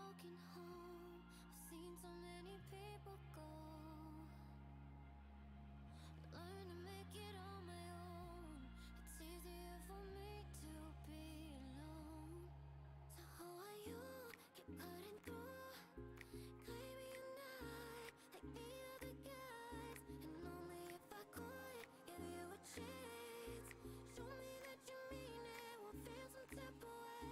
walking home. I've seen so many people go. Learn to make it on my own. It's easier for me to be alone. So how are you? Keep cutting through, claiming you're not like the other guys. And only if I could give you a chance, show me that you mean it, we'll feel some type of way.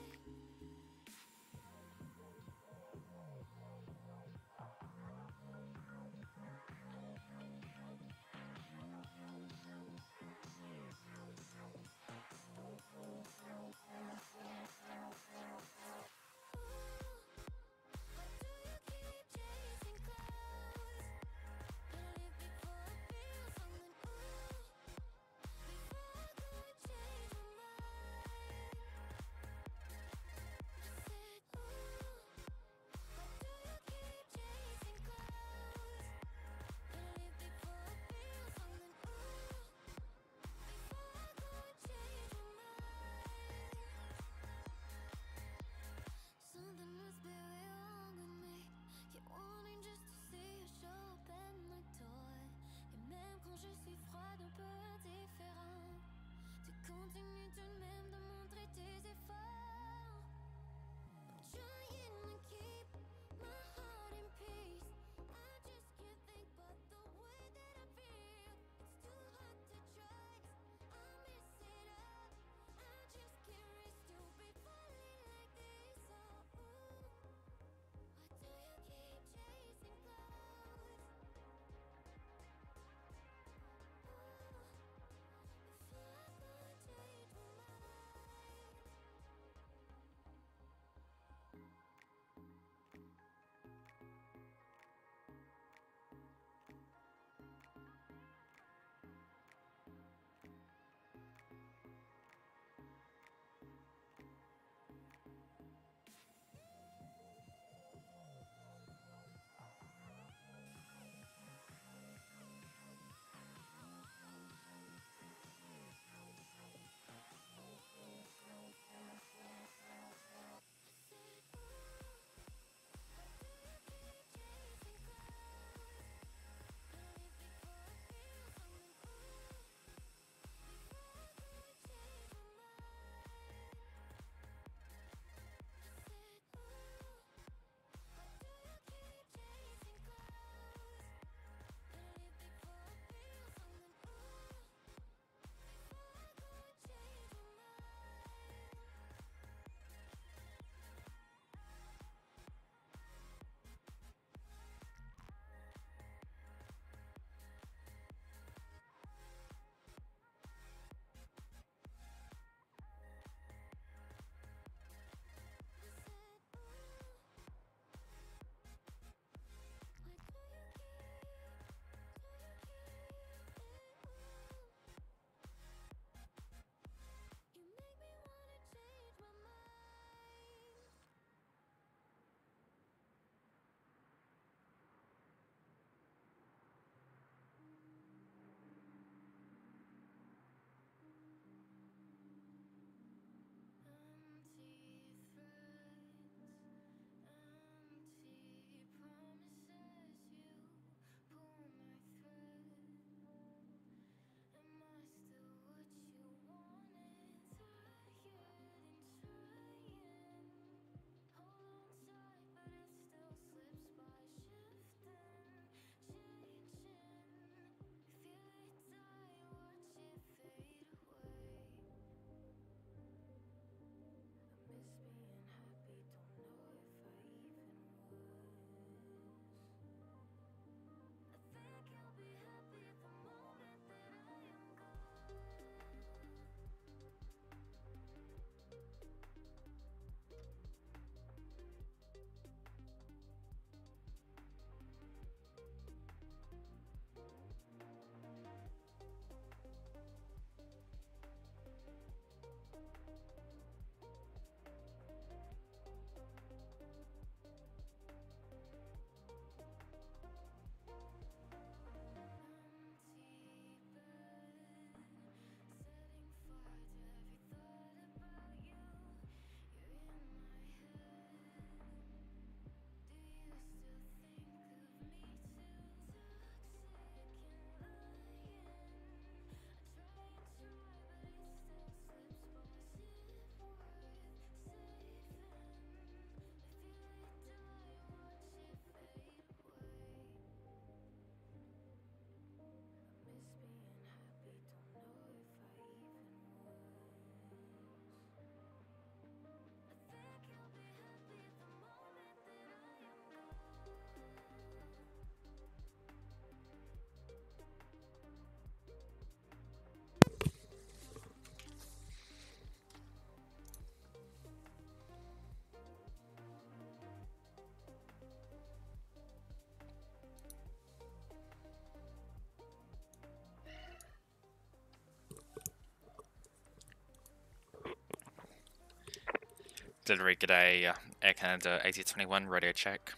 Delivery, g'day, Air Canada A21, radio check.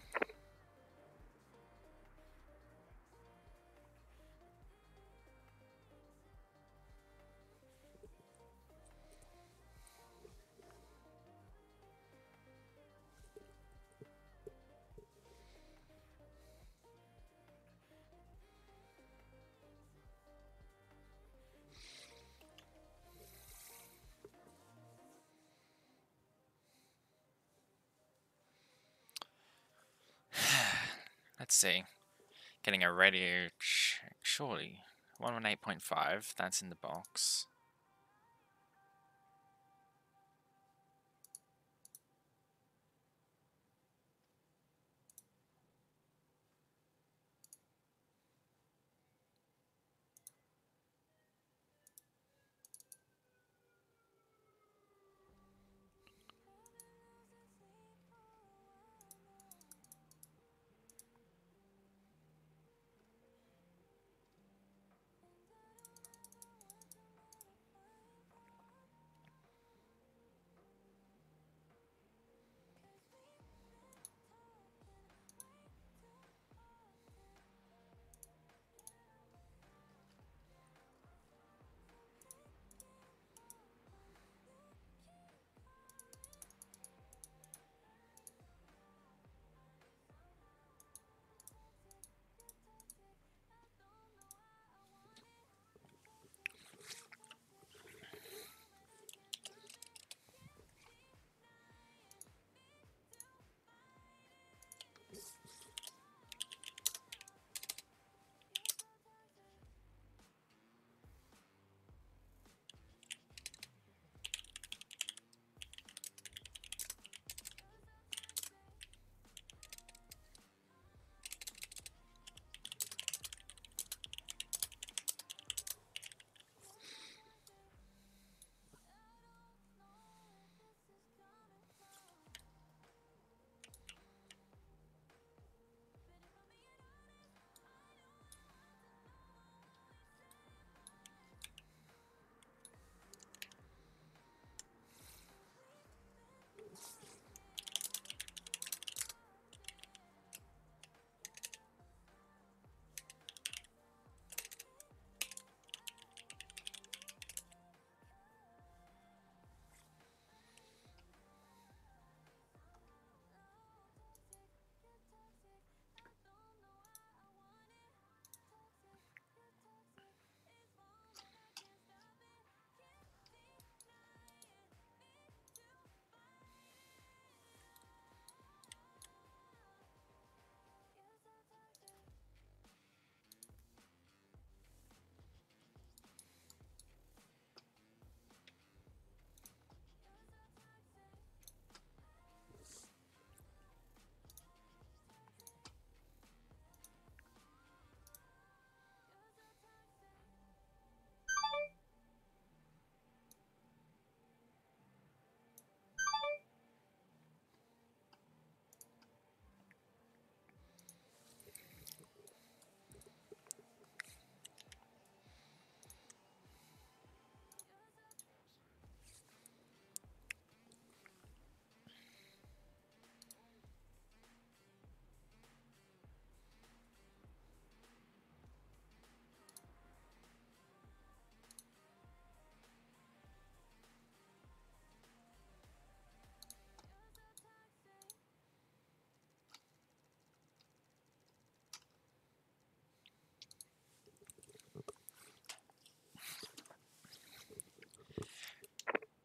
Let's see. Getting a radio check, surely. 118.5, that's in the box.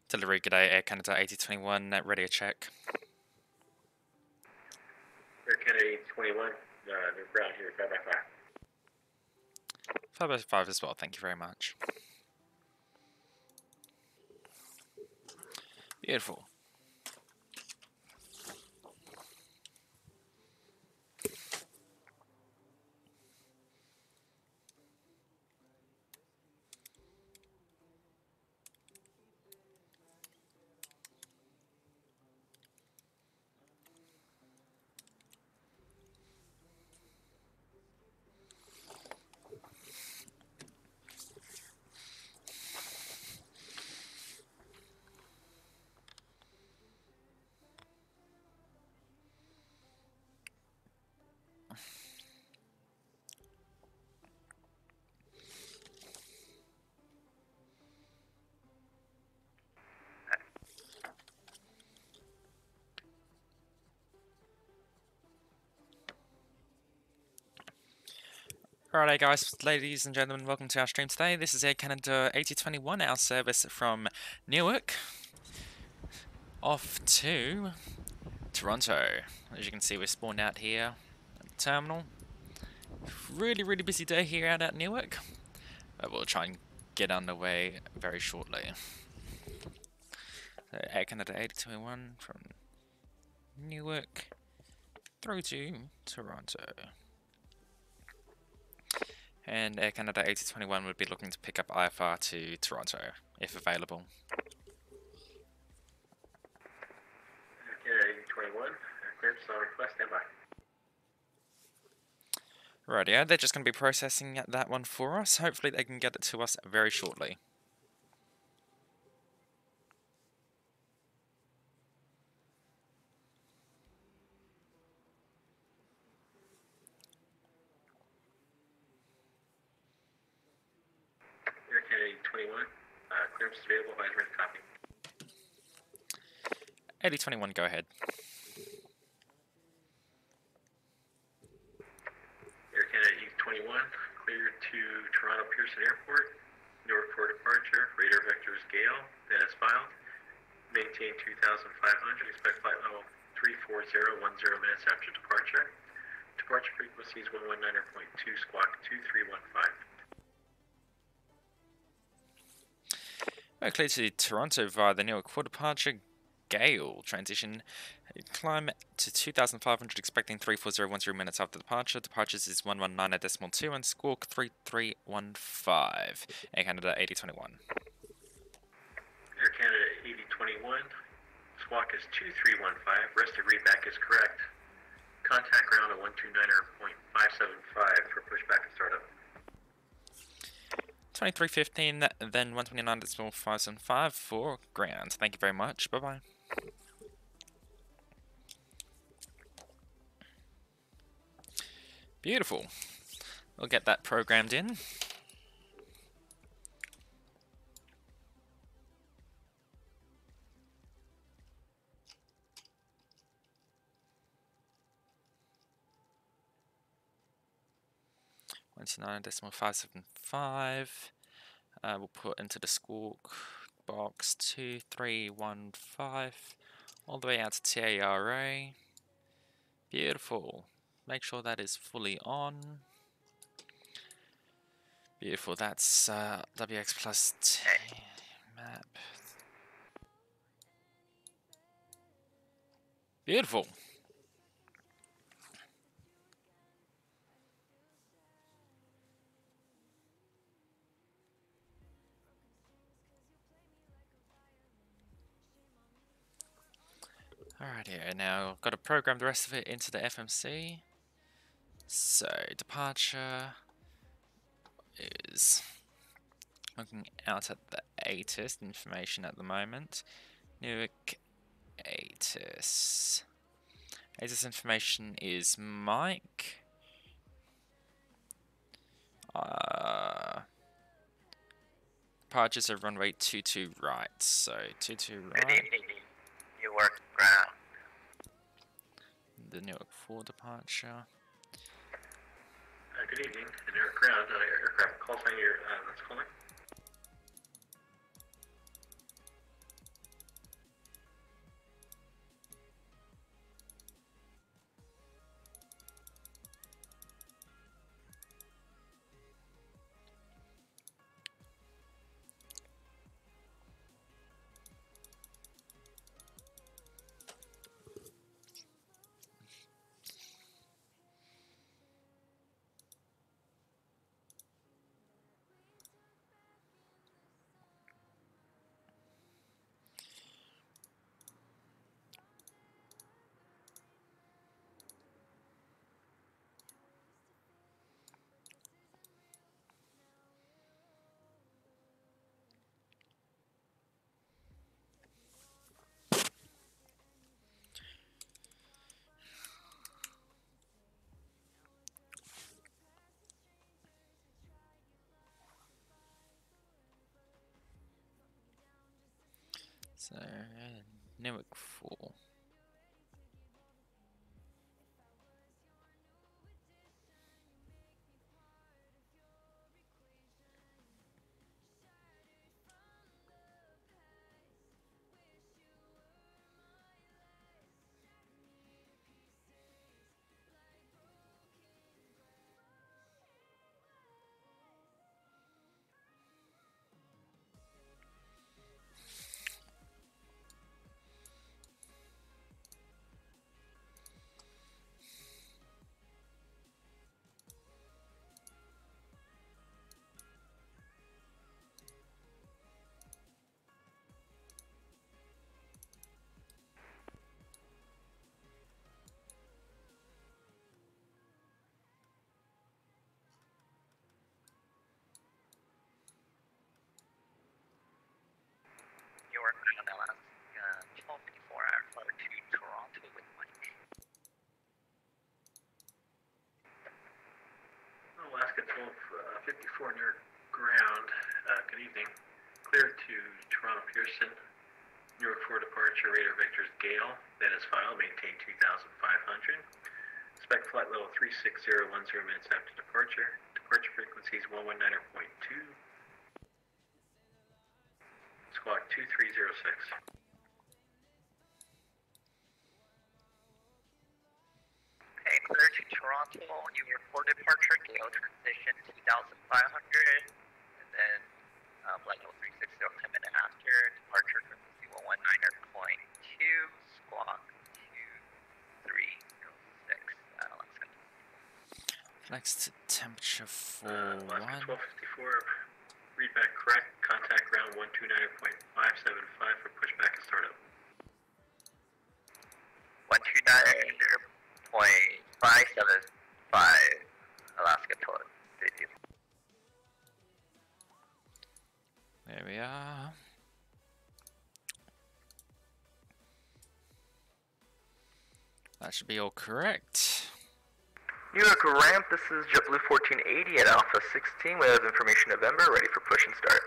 Delivery, g'day, Air Canada A21, radio check. Air Canada A21, New ground here, 5x5. 5x5 as well, thank you very much. Beautiful. Alright guys, ladies and gentlemen, welcome to our stream today. This is Air Canada A21N, our service from Newark off to Toronto. As you can see, we're spawned out here at the terminal. Really busy day here out at Newark, but we'll try and get underway very shortly. So Air Canada A21 from Newark through to Toronto. And Air Canada A21 would be looking to pick up IFR to Toronto, if available. Air Canada A21, clearance on request, standby. Rightio, they're just going to be processing that one for us. Hopefully they can get it to us very shortly. Air Canada A21, clearance is available, advise ready, copy. 8021, go ahead. Air Canada A21, cleared to Toronto Pearson Airport, Newark for departure, radar vector is Gale, that is filed. Maintain 2,500, expect flight level 340, 10 minutes after departure. Departure frequency is 119.2, squawk 2315. We're clear to Toronto via the Newark for departure. Gale, transition, climb to 2,500, expecting 340, 10 minutes after departure. Departures is 119.2 and squawk 3315. Air Canada 8021. Air Canada 8021, squawk is 2315, rest of readback is correct. Contact ground at 129.575 for pushback and startup. 2315, then 129.575 for ground. Thank you very much. Bye-bye. Beautiful. We'll get that programmed in. $29.575. We'll put into the squawk box 2315 all the way out to TARA. Beautiful. Make sure that is fully on. Beautiful. That's WX plus T map. Beautiful. Alright, here now got to program the rest of it into the FMC. So departure is looking out at the ATIS information at the moment. Newark ATIS. ATIS information is Mike. Departures are runway 22 right. So 22 right. Good evening, Newark ground. The Newark 4 departure. Good evening, Newark ground, aircraft call sign your, that's calling. So Newark 4. 154 near ground. Good evening. Cleared to Toronto Pearson. Newark for departure. Radar vectors Gale. That is filed. Maintain 2,500. Expect flight level 36010 minutes after departure. Departure frequency is 119.2. Squawk 2306. Okay, clear to Toronto, Newark for departure, Gale transition 2,500, and then flight level 360 10 minutes after, departure frequency 119.2, squawk 2306. Next temperature for Alaska 1. 1254. Readback correct. Contact ground 129.575 for pushback and startup. 129.575, Alaska 1250. There we are. That should be all correct. Newark ramp, this is JetBlue 1480 at Alpha 16. We have information November, ready for push and start.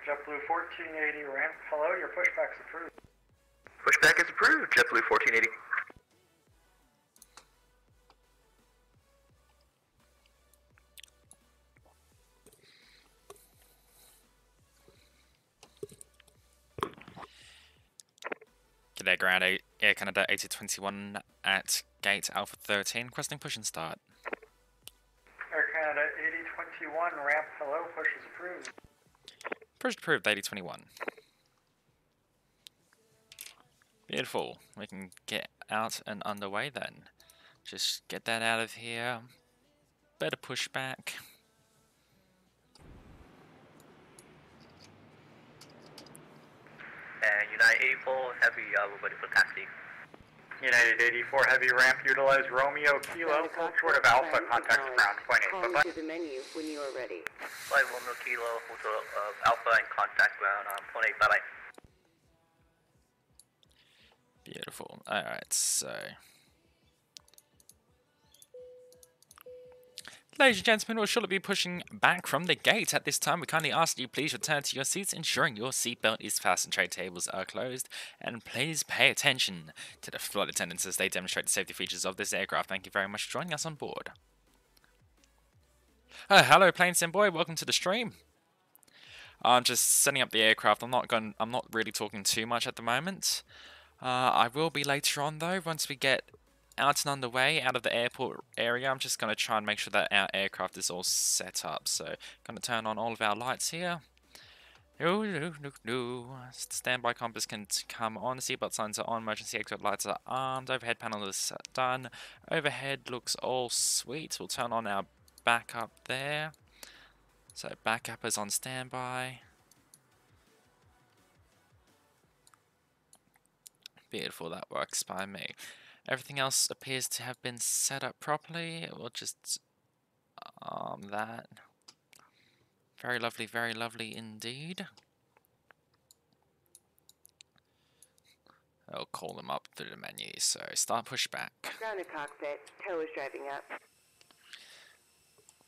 JetBlue 1480 ramp, hello, your pushback's approved. Pushback is approved, JetBlue 1480. G'day ground, Air Canada A21N at gate Alpha 13, requesting push and start. Air Canada A21N ramp, hello, push is approved. Push approved, 8021. Beautiful, we can get out and underway then. Just get that out of here. Better pushback. United 84 Heavy, we're ready for taxi. United 84 heavy ramp, utilize Romeo Kilo, full short of Alpha, contact ground, point 8. Call Bye-bye. to the menu when you are ready. Flight 1 Kilo, full short of Alpha and contact ground, point 8, bye-bye. Beautiful. Alright, so... Ladies and gentlemen, we'll surely be pushing back from the gate. At this time, we kindly ask that you please return to your seats, ensuring your seatbelt is fastened, tray tables are closed, and please pay attention to the flight attendants as they demonstrate the safety features of this aircraft. Thank you very much for joining us on board. Hello, Plane Sim Boy. Welcome to the stream. I'm just setting up the aircraft. I'm not really talking too much at the moment. I will be later on though, once we get out and underway out of the airport area. I'm just going to try and make sure that our aircraft is all set up. So, going to turn on all of our lights here. Standby compass can come on. Seatbelt signs are on. Emergency exit lights are armed. Overhead panel is done. Overhead looks all sweet. We'll turn on our backup there. So, backup is on standby. Beautiful, that works by me. Everything else appears to have been set up properly. We'll just arm that. Very lovely indeed. I'll call them up through the menu. So start pushback. Ground to cockpit. Tow is driving up.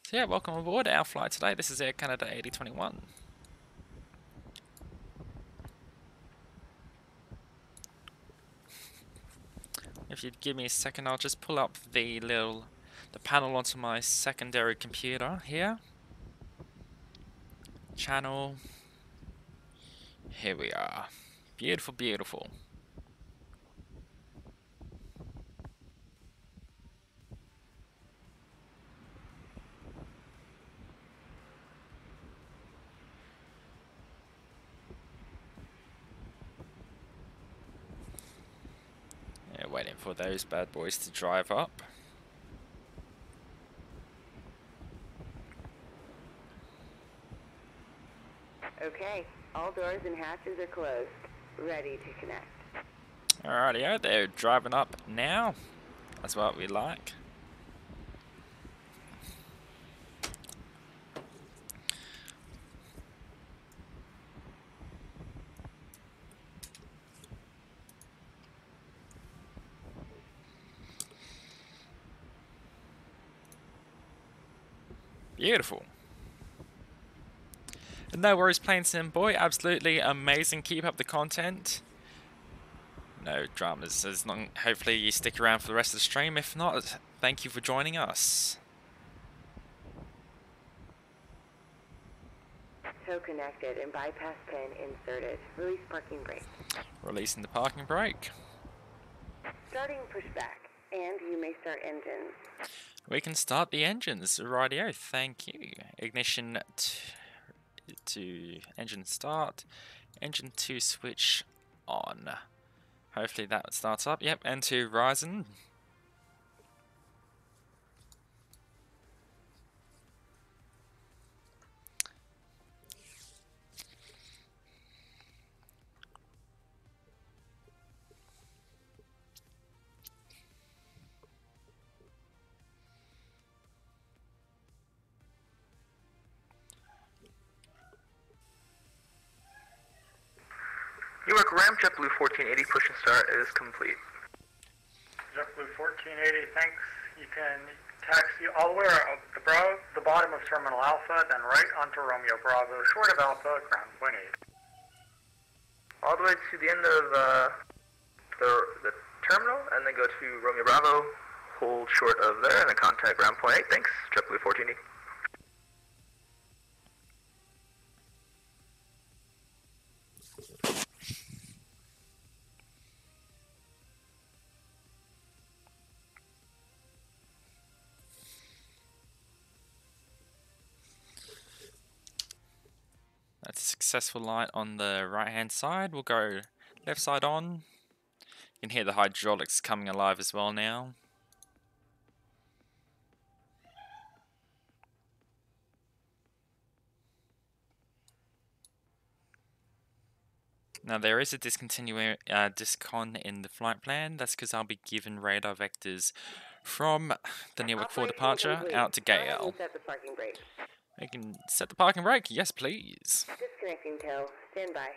So yeah, welcome aboard our flight today. This is Air Canada A21. If you'd give me a second, I'll just pull up the panel onto my secondary computer here. Channel. Here we are. Beautiful, beautiful. Waiting for those bad boys to drive up. Okay, all doors and hatches are closed. Ready to connect. Alrighty, they're driving up now. That's what we like. Beautiful. No worries, Plain Sim Boy. Absolutely amazing. Keep up the content. No dramas. As long, hopefully you stick around for the rest of the stream. If not, thank you for joining us. Tow connected and bypass pin inserted. Release parking brake. Releasing the parking brake. Starting pushback, and you may start engines. We can start the engines. Rightio, thank you. Ignition to engine start. Engine 2 switch on. Hopefully that starts up. Yep, N2 rising. Newark ramp, JetBlue 1480, push and start is complete. JetBlue 1480, thanks. You can taxi all the way around the bottom of Terminal Alpha, then right onto Romeo Bravo, short of Alpha, ground point 8. All the way to the end of the terminal, and then go to Romeo Bravo, hold short of there, and then contact ground point 8. Thanks, JetBlue 1480. That's a successful light on the right hand side. We'll go left side on. You can hear the hydraulics coming alive as well now. Now there is a discon in the flight plan. That's because I'll be given radar vectors from the Newark for departure complete. out to Gale. Set the parking brake. We can set the parking brake. Yes, please. Disconnecting tow. Stand by.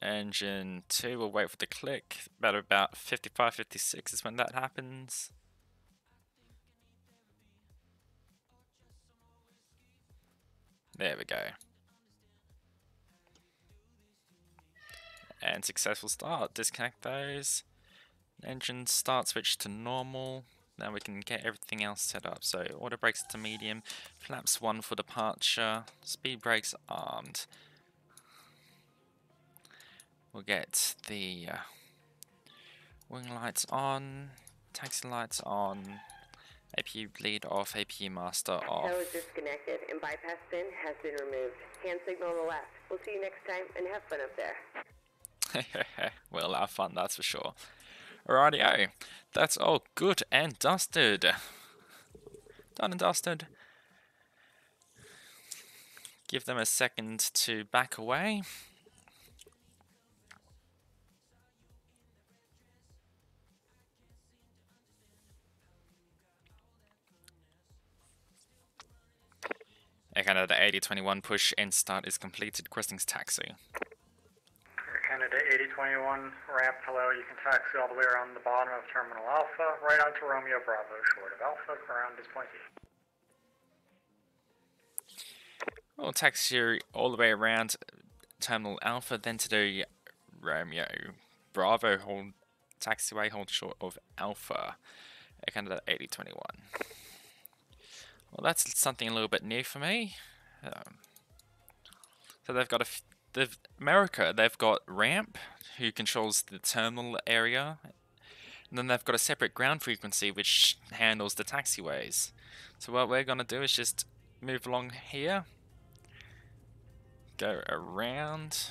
Engine 2 will wait for the click. About 55, 56 is when that happens. There we go. And successful start. Disconnect those. Engine start switch to normal. Now we can get everything else set up. So auto brakes to medium. Flaps 1 for departure. Speed brakes armed. We'll get the wing lights on. Taxi lights on. APU lead off. APU master off. Tow is disconnected and bypass pin has been removed. Hand signal on the left. We'll see you next time and have fun up there. We'll have fun, that's for sure. Alrighty-o. That's all good and dusted. Done and dusted. Give them a second to back away. Air Canada A21 push and start is completed. Cresting's taxi. Air Canada A21 ramp, hello, you can taxi all the way around the bottom of Terminal Alpha, right onto Romeo Bravo, short of Alpha, ground is point 8. We'll taxi all the way around Terminal Alpha, then to the Romeo Bravo, hold taxiway, hold short of Alpha. Air Canada A21. Well, that's something a little bit new for me. So they've got America, they've got ramp, who controls the terminal area, and then they've got a separate ground frequency which handles the taxiways. So what we're gonna do is just move along here, go around.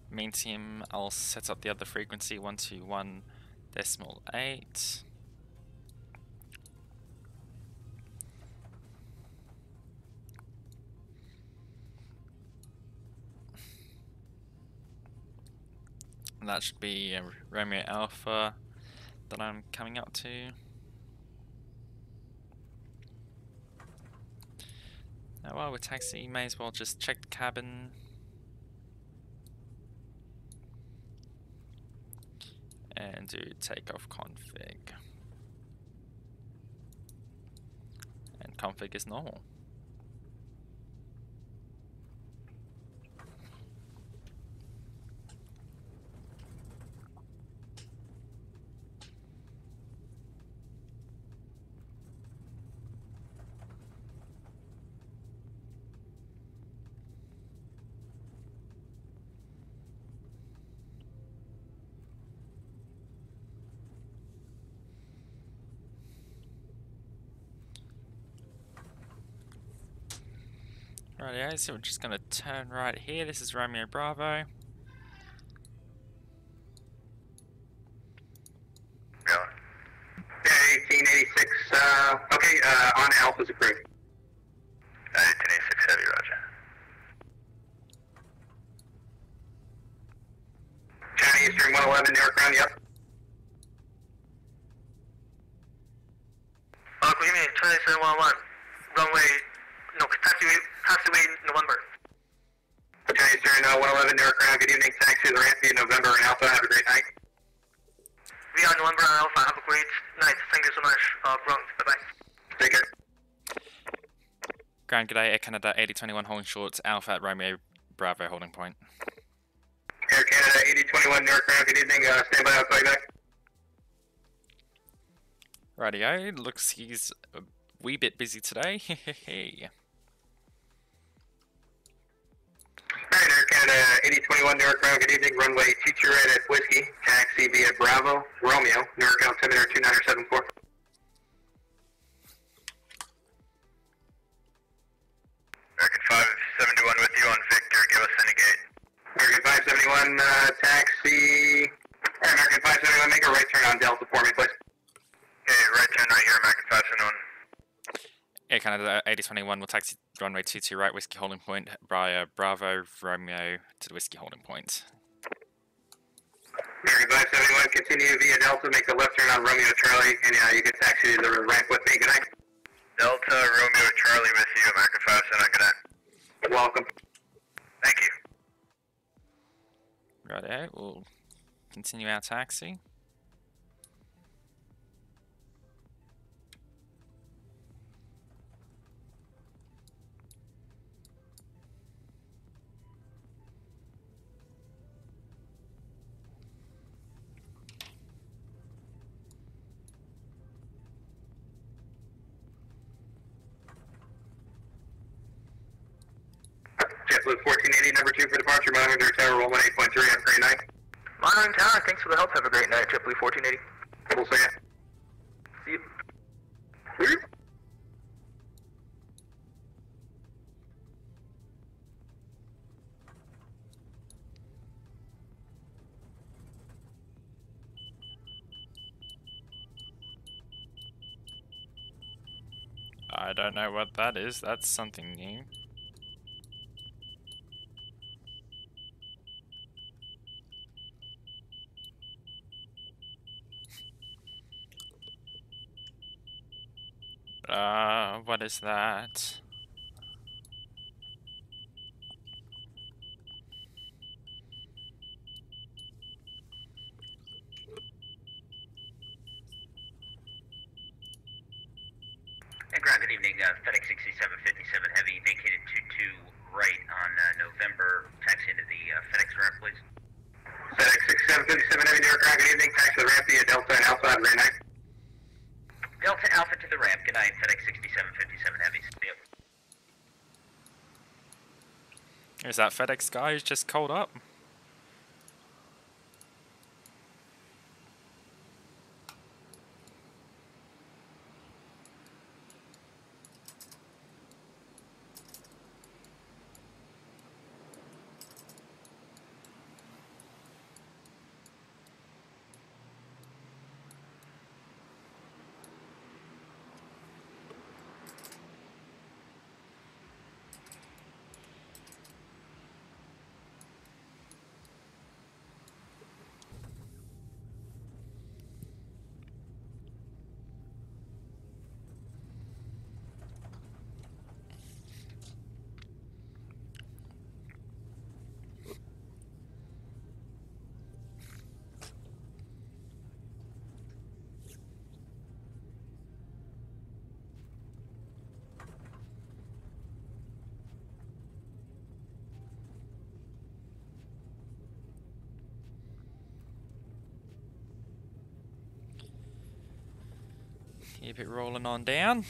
Main team, I'll set up the other frequency 121.8. And that should be Romeo Alpha that I'm coming up to. Now, while we're taxiing, may as well just check the cabin. And do takeoff config. And config is normal. Rightio, so we're just going to turn right here. This is Romeo Bravo. Yeah, 1886, okay, on Alpha's approved. 1886 Heavy, roger. China Eastern 111, Newark ground, yep. Good evening, China Eastern 111. Runway, no, taxiway November. China Eastern 111, Newark ground, good evening, taxi to the ramp via November and Alpha, have a great night. We are November and Alpha, have a great night. Thank you so much, ground. Bye-bye. Take care. Ground, g'day, Air Canada A21N holding short, Alpha at Romeo Bravo holding point. Air Canada A21N, Newark ground, good evening, stand by, I'll call you back. Rightio, looks he's a wee bit busy today. Hehehe. Alright, Air Canada 8021 Newark ground, good evening, runway 22 right at Whiskey, taxi via Bravo, Romeo, Newark altimeter 2974. American 571 with you on Victor, give us any gate. American 571, taxi, alright, American 571, make a right turn on Delta for me, please. Okay, right turn right here, American 571. Air Canada A21 will taxi runway 22 right, Whiskey holding point, via Bravo, Romeo to the Whiskey holding point. American 571, continue via Delta, make a left turn on Romeo Charlie, and you can taxi to the ramp with me, good night. Delta, Romeo Charlie with you, American 571, good night. Welcome. Thank you. Rightio, we'll continue our taxi. JetBlue 1480, number 2 for departure, monitor tower, roll 18.3, have a great night. Monitoring tower, thanks for the help. Have a great night, JetBlue 1480. Double second. See you. I don't know what that is, that's something new. What is that? Hey, ground, good evening. FedEx 6757 Heavy, vacated 22 right on November. Taxi into the FedEx ramp, please. FedEx 6757 Heavy, Newark ground, good evening, taxi to the ramp via Delta and Alpha, have a great night. Delta Alpha to the ramp. Good night, FedEx 6757 Heavy. See you. Is that FedEx guy who's just called up? Keep it rolling on down.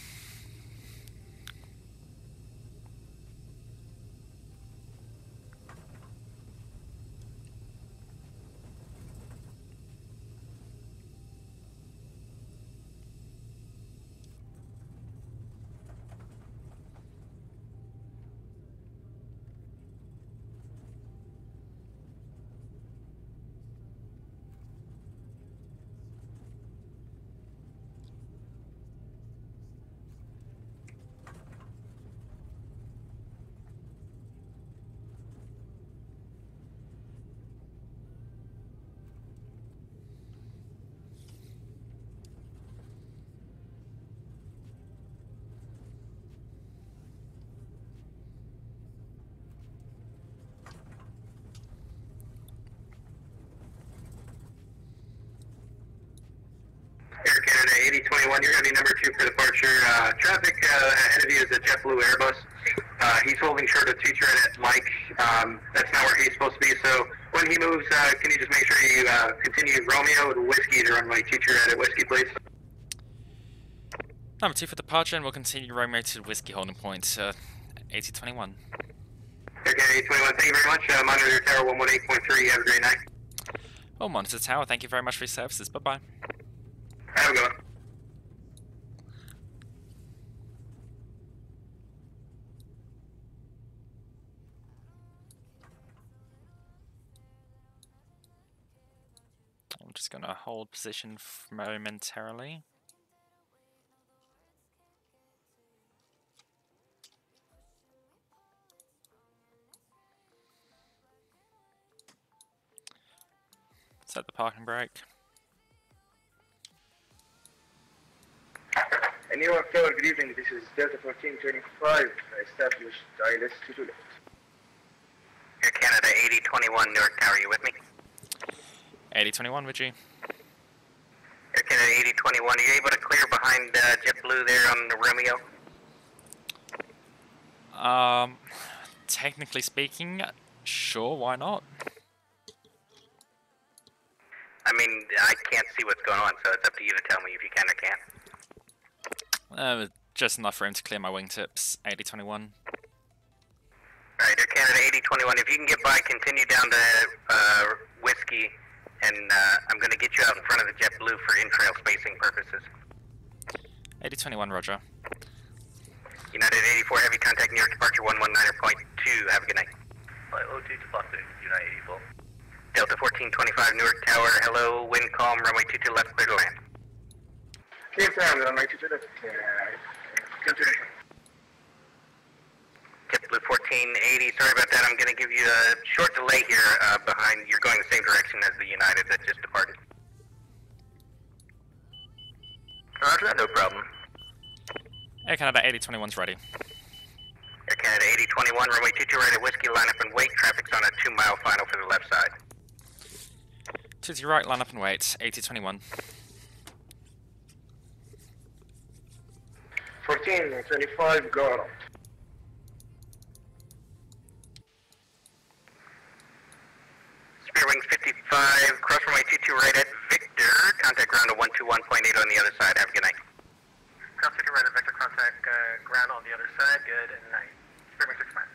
Air Canada A21, you're going to be number 2 for departure. Traffic ahead of you is a JetBlue Airbus. He's holding short of teacher at Mike. That's not where he's supposed to be, so when he moves, can you just make sure you continue Romeo with Whiskey to runway teacher at Whiskey, please? Number 2 for departure, and we'll continue Romeo to Whiskey holding point, AT21. Air Canada A21, thank you very much. Monitor Tower 118.3, have a great night. Oh, Monitor Tower, thank you very much for your services. Bye-bye. Have a good one. I'm just going to hold position momentarily. Set the parking brake. Newark Tower, good evening. This is Delta 1425. Established ILS 22 left. Air Canada A21, Newark Tower, you with me? AT21, would you? Air Canada A21, are you able to clear behind JetBlue there on the Romeo? Technically speaking, sure, why not? I mean, I can't see what's going on, so it's up to you to tell me if you can or can't. Just enough room to clear my wingtips, AT21. Alright, Air Canada A21, if you can get by, continue down to Whiskey, and I'm going to get you out in front of the JetBlue for in-trail spacing purposes. AT21, roger. United 84, heavy contact, New York departure 119.2, have a good night. Flight 02 to Boston, United 84. Delta 1425, Newark Tower, hello, wind calm, runway 22 left, clear to land. Clear to land, runway 22 left. Continue. JetBlue 1480, sorry about that, I'm going to give you a short delay here behind, you're going the same direction as the United that just departed. Roger that, no problem. Air Canada 8021's ready. Air Canada 8021, runway 22 right at Whiskey, line up and wait, traffic's on a 2-mile final for the left side. 20 right, line up and wait, AT21. 1425, go around. Spear wings 55, cross runway 22 right at Victor, contact ground at 121.8 on the other side, have a good night. Cross 50 right at Vector, contact ground on the other side, good night. Spear wings 65.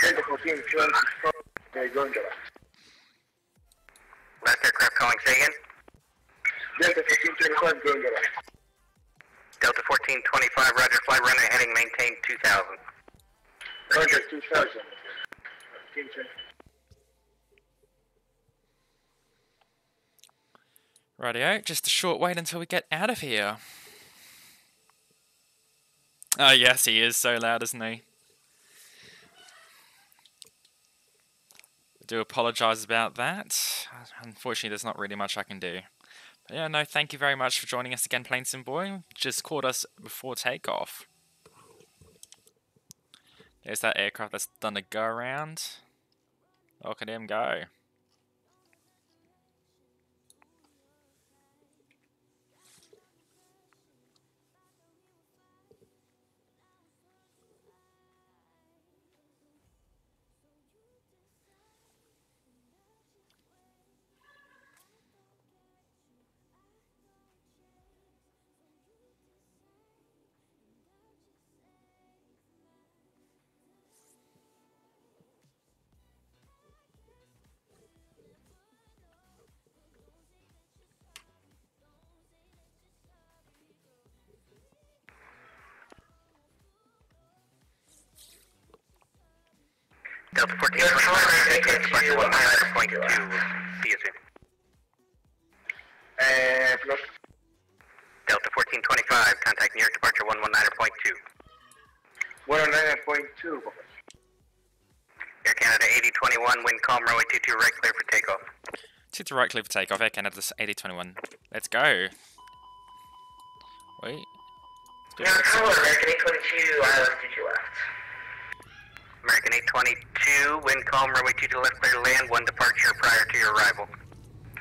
Delta 1425, going around. Last aircraft calling, say again. Delta 1425, going around. Delta 1425, roger, fly runway heading, maintain 2000. Roger, 2000. 1425. Rightio, just a short wait until we get out of here. Oh yes, he is so loud, isn't he? I do apologise about that. Unfortunately, there's not really much I can do. But yeah, no, thank you very much for joining us again, Plain Sim Boy. Just caught us before takeoff. There's that aircraft that's done a go around. Look at him go. Delta 1425, departure 119.2, CSV. Delta 1425, contact Newark, departure 119.2. 119.2. Air Canada A21, wind calm, runway 22 right, clear for takeoff. 22 right, clear for takeoff. Air Canada A21. Let's go. Wait. Newark Tower, American 822, ILS 22 left. American 822, wind calm, runway 22 left, clear to land, one departure prior to your arrival.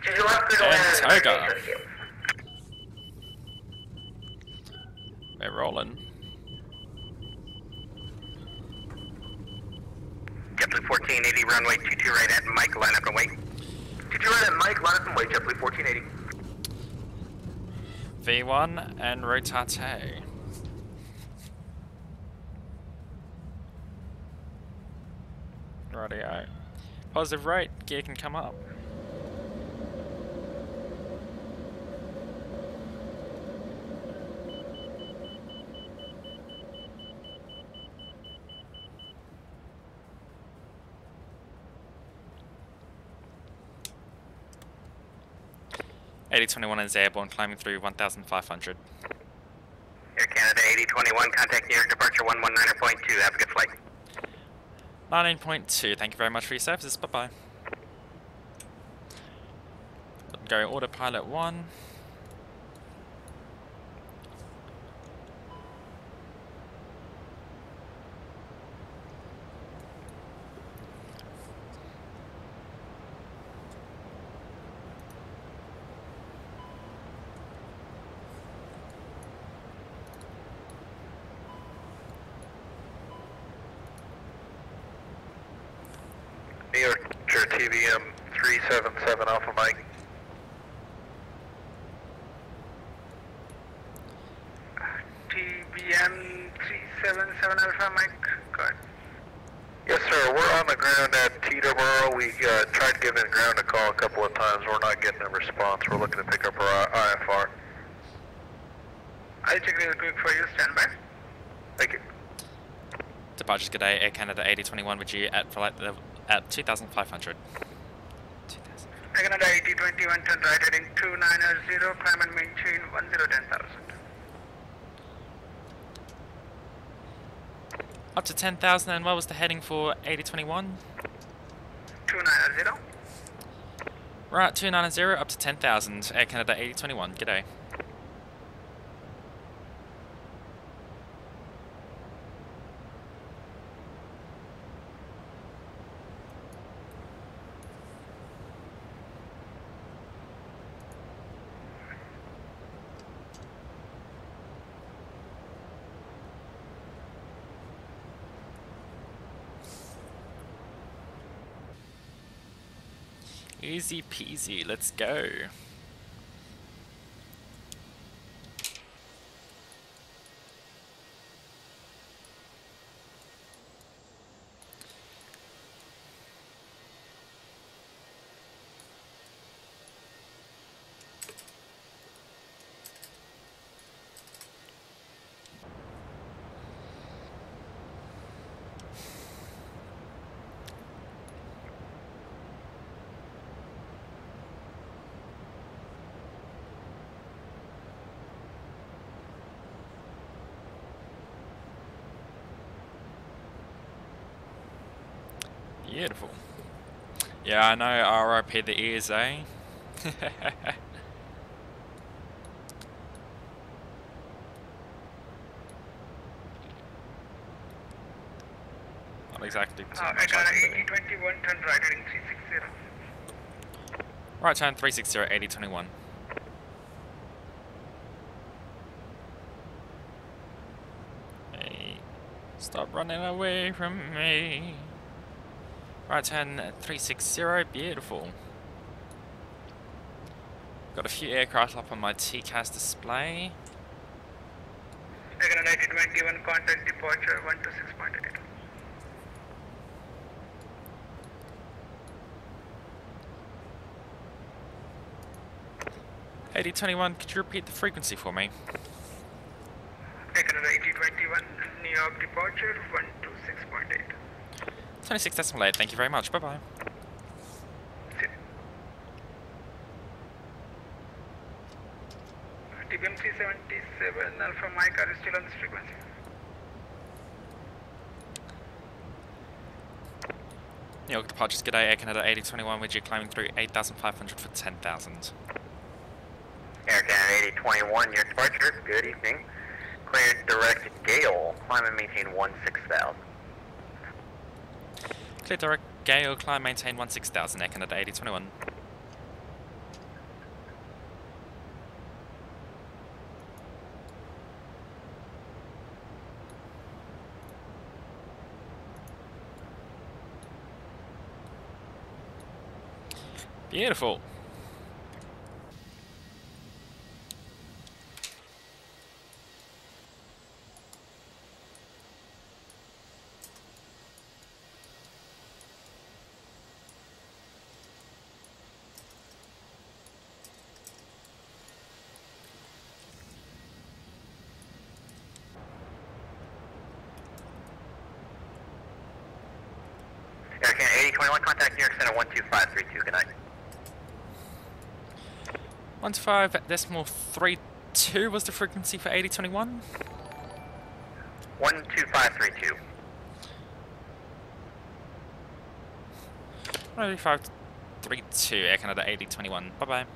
22 left, clear to land, And Toga. American 822. They're rolling. JetBlue 1480, runway 22 right at Mike, line up and wait. 22 right at Mike, line up and wait, JetBlue 1480. V1 and rotate. Rightio. Positive rate, gear can come up. A21 is airborne, climbing through 1,500. Air Canada 8021, contact New York, departure 119.2, have a good flight. 19.2, thank you very much for your services, bye bye. Go autopilot 1. New York, sure, TVM 377 Alpha Mike. TBM 377 Alpha Mike, good. Yes, sir. We're on the ground at Teterboro. We tried to give in ground a call a couple of times. We're not getting a response. We're looking to pick up our IFR. I'll check real quick for you. Stand by. Thank you. Departures, good day, Air Canada A21 with you at flight level at 2,500. 2,000. Air Canada 8021, turn right heading 290, climb and maintain 1010,000. Up to 10,000, and what was the heading for 8021? 290. Right, 290 up to 10,000, Air Canada 8021, g'day. Easy peasy, let's go. Beautiful. Yeah, I know, RIP the ears, eh? Not exactly too Air much. Canada 8021, turn right heading 360. Right turn 360, 8021. Hey, stop running away from me. Right turn 360, beautiful. Got a few aircraft up on my TCAS display. Air Canada 8021, contact departure 126.8. 8021, could you repeat the frequency for me? Air Canada 8021, New York departure 126.8. 26.8, thank you very much. Bye-bye. TBM 377 Alpha Mike, are you still on this frequency? Newark departures, g'day, Air Canada A21, with you climbing through 8,500 for 10,000. Air Canada A21, your departure, good evening. Cleared direct Gale, climb and maintain 16,000. Clear direct Gale, climb, maintain 16,000, Air Canada A21. Beautiful. Air Canada A21, contact New York Center 12532, good night. 125.32 was the frequency for 8021. 12532. 125.32, Air Canada 8021. Bye bye.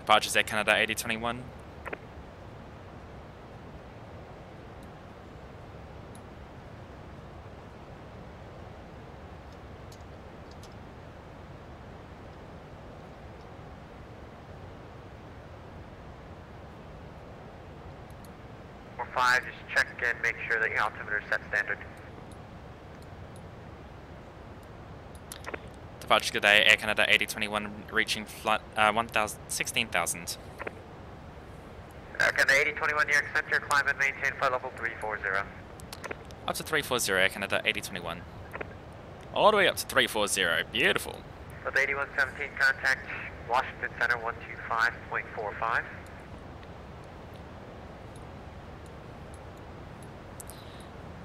Departures Air Canada 8021. Or 5, just check and make sure that your altimeter is set standard. Departure today, Air Canada 8021, reaching flight 16,000. Air Canada 8021, New York Center, climb and maintain flight level 340. Up to 340, Air Canada 8021. All the way up to 340, beautiful. With 8117, contact Washington Center 125.45.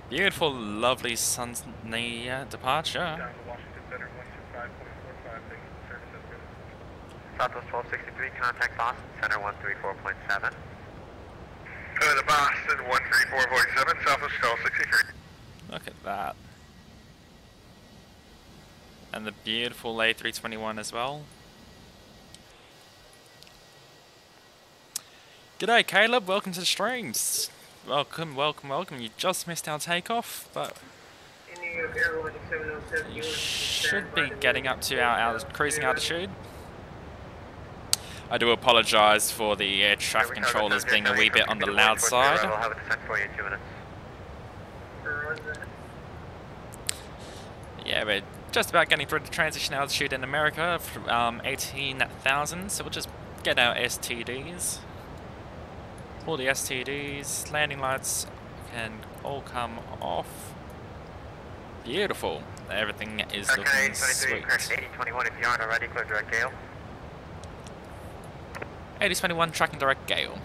Beautiful, lovely sunny departure. Down to Washington Center 125.45, thanks for the service, that's good. Southwest 1263, contact Boston Center 134.7. The Boston 134.7, Southwest 1263. Look at that. And the beautiful A321 as well. G'day Caleb, welcome to the streams. Welcome, welcome, welcome. You just missed our takeoff, but you should be getting up to our cruising altitude. I do apologise for the air traffic controllers being a wee bit on the loud side. We'll have a descent for you in 2 minutes. Yeah, we're just about getting through the transition altitude in America from 18,000, so we'll just get our STDs. All the STDs, landing lights can all come off. Beautiful. Everything is looking sweet. 8021, if you aren't already, clear direct Gale. 8021, tracking direct Gale.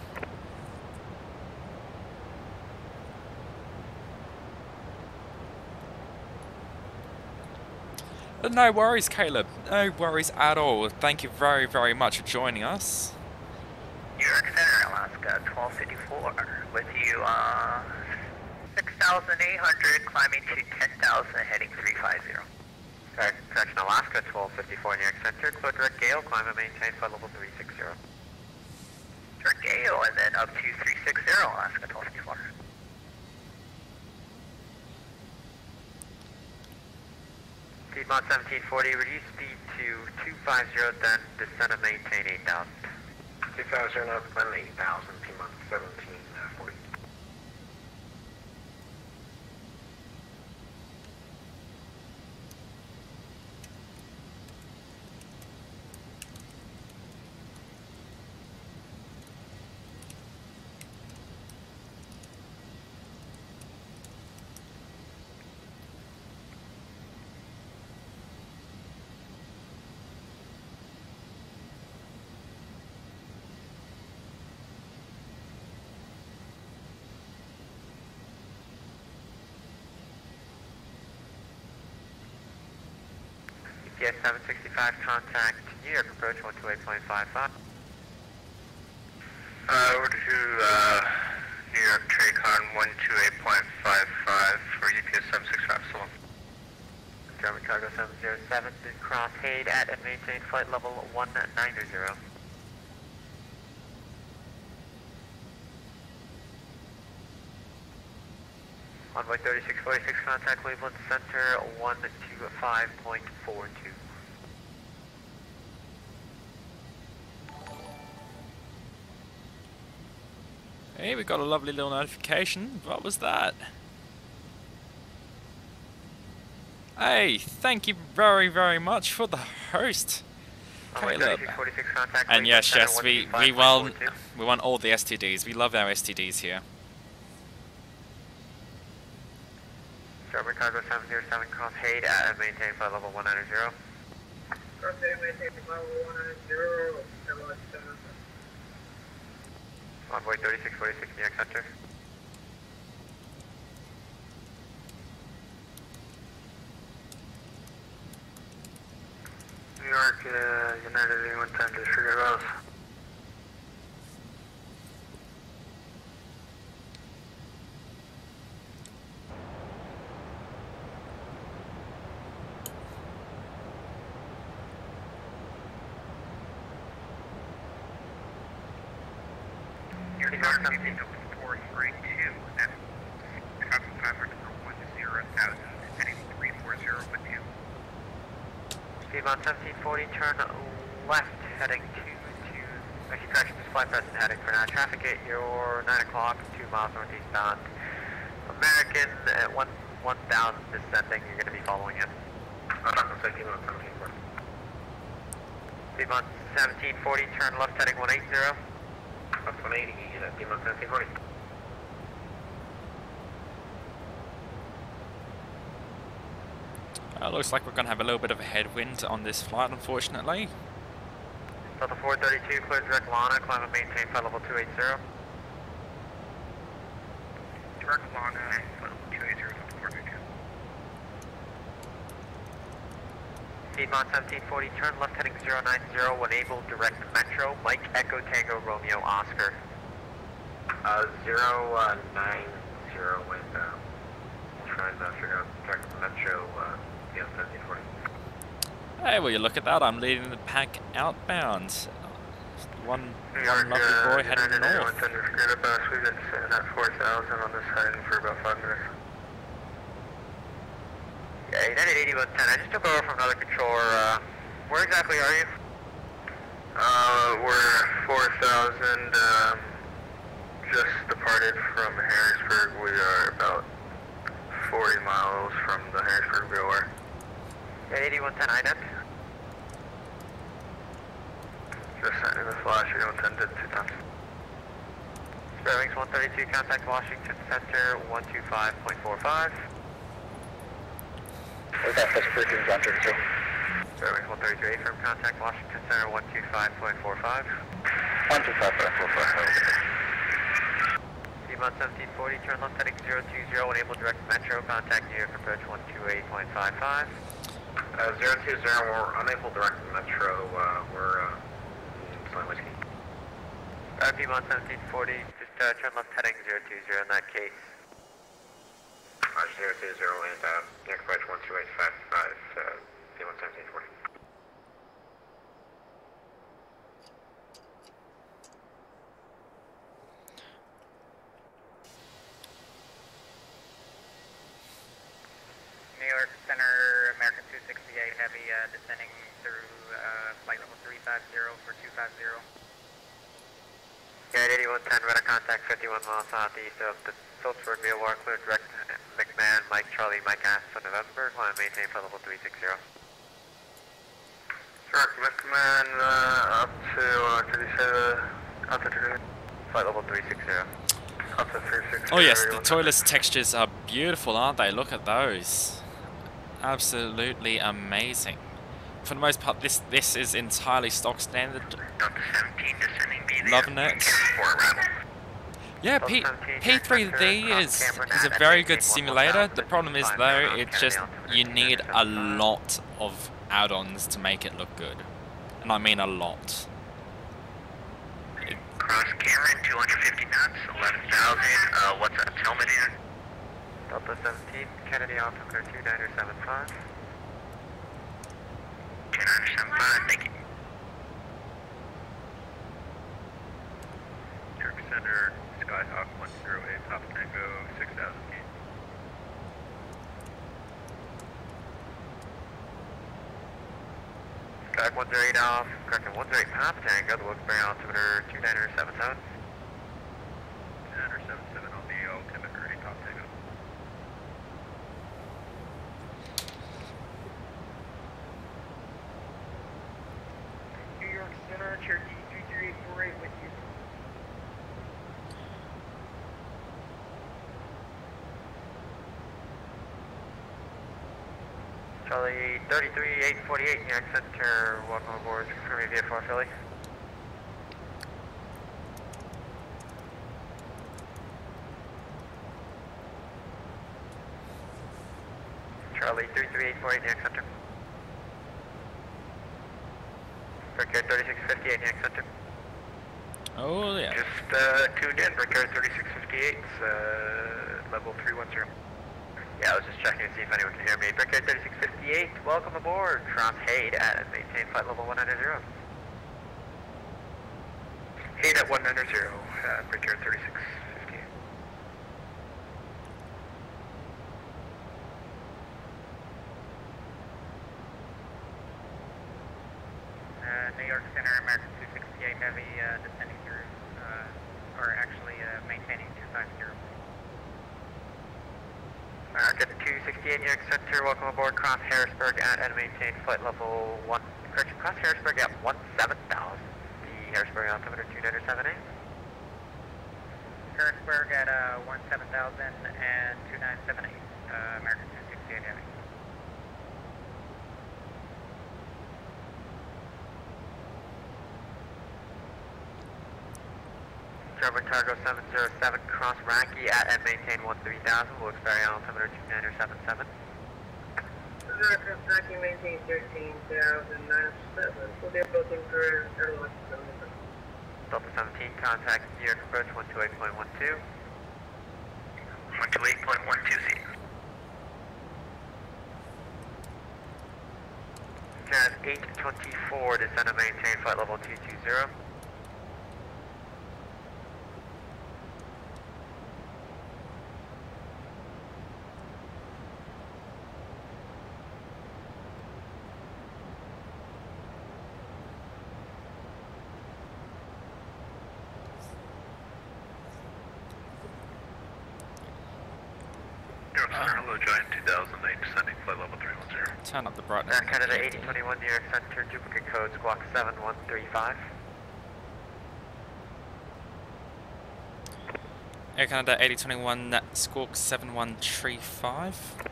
No worries, Caleb. No worries at all. Thank you very, very much for joining us. New York Center, Alaska, 1254. With you, 6,800, climbing to 10,000, heading 350. Correction, Alaska, 1254, New York Center, clear direct Gale, climb and maintain flight level 360. Direct Gale, and then up to 360, Alaska, 1254. Piedmont 1740, reduce speed to 250, then descend and maintain 8,000. 2,000 up, then 8,000, Piedmont 1740. EPS 765, contact New York approach 128.55. Over to New York Tracon 128.55 for UPS 765, so long. German Cargo 707, cross Haid at and maintain flight level 190. Envoy 3646, contact Cleveland Center 125.42. Hey, we got a lovely little notification. What was that? Hey, thank you very, very much for the host, Caleb. And yes, we want all the STDs. We love our STDs here. German Cargo 707, cross Haid at and maintain flight level 190. Cross Haid, maintain flight level 190. Envoy 3646, New York Center. New York, United A21N, disregard Wells. New York 432, that's 2,500 for 10,000, heading 340 with you. Piedmont 1740, turn left, heading actually correction, just flight present heading for now. Traffic at your 9 o'clock, 2 miles northeastbound. American at 1,000 descending, you're going to be following it. Piedmont 1740. Piedmont 1740, turn left, heading 180. Left 180, Piedmont 1740. Looks like we're going to have a little bit of a headwind on this flight, unfortunately. Delta 432, clear direct Lana, climb and maintain flight level 280. Direct Lana, flight level 280, Delta 432. Piedmont 1740, turn left heading 090, when able, direct Metro, Mike Echo Tango Romeo Oscar. 090 with, trying to figure out direct Metro, yeah, 1740. Hey, will you look at that? I'm leading the pack outbound. One lovely boy heading north. Forget about us. We've been sitting at 4,000 on this heading for about 5 minutes. Yeah, United 8110, I just took over from another controller. Where exactly are you? We're 4,000, just departed from Harrisburg. We are about 40 miles from the Harrisburg VOR. Yeah, 8110 ident. Just sent in the flash, 8110 did 2 times. Sparrowings 132, contact Washington Center 125.45. What's that first freaking John 32? Sparrowings 133, from contact Washington Center 125.45. 125.45. Piedmont 1740, turn left heading 020, enable direct Metro, contact New York approach 128.55. 020, we're unable direct Metro, we're, Slam Whiskey. Piedmont 1740, just turn left heading 020 in that case. Roger, 020 and, New York approach 128.55, Piedmont 1740. New York Center, American 260, passing through flight level 350 for 250. Yeah, 8110, radar contact 51 miles southeast of the Phillipsburg Newark, clear direct McMahon, Mike Charlie, Mike Ash for November, climb maintain flight level 360. Direct McMahon up to, could you say the altitude? Flight level 360. Up to 360. Oh yes, the toilets textures are beautiful, aren't they? Look at those. Absolutely amazing. For the most part, this is entirely stock standard. Delta 17 descending B. Loving it. Yeah, P3D is a very good simulator. The problem is though, it's just you need a lot of add-ons to make it look good, and I mean a lot. Cross Cameron, 250 knots, 11,000. What's that? Helmet in. Delta 17, Kennedy altimeter 2975. 2975, thank you. Turk Center, Skyhawk 108, Papa Tango, 6,000 feet. Skyhawk 108 off, correction 108 Papa Tango, the Wilkes-Barre altimeter 2977. 2977 on the altimeter, 8 Papa Tango. New York Center, Cherokee 23848 with you. Charlie 33848, New York Center, welcome aboard, confirm your VFR Philly. Charlie 33848, New York Center. Brickyard 3658, New York Center. Oh yeah. Just tuned in, Brickyard 3658, level 310. Yeah, I was just checking to see if anyone can hear me. Brickyard 3658, welcome aboard. Cross Hayde at and maintain flight level 190. Hayde at 190, Brickyard 3658. New York Center, American 268 Heavy descending through, or actually maintaining 250. American 268, New York Center, welcome aboard. Cross Harrisburg at and maintain flight level 1. Correction, cross Harrisburg at 17,000. The Harrisburg altimeter 2978. Harrisburg at 17,000 and 2978, American 268 Heavy. Trevor Targo 707, cross Racky at and maintain 13,000. Wilkes-Barre altimeter 2977. Racky maintain 13,097. We'll be approaching for airline. Delta 17, contact New York approach 128.12. 128.12 feet. Jazz 824, descend and maintain flight level 220. Hello, Giant 2008, descending flight level 310. Turn up the brightness. Air Canada A21N, New York Center, duplicate code squawk 7135. Air Canada A21N, squawk 7135.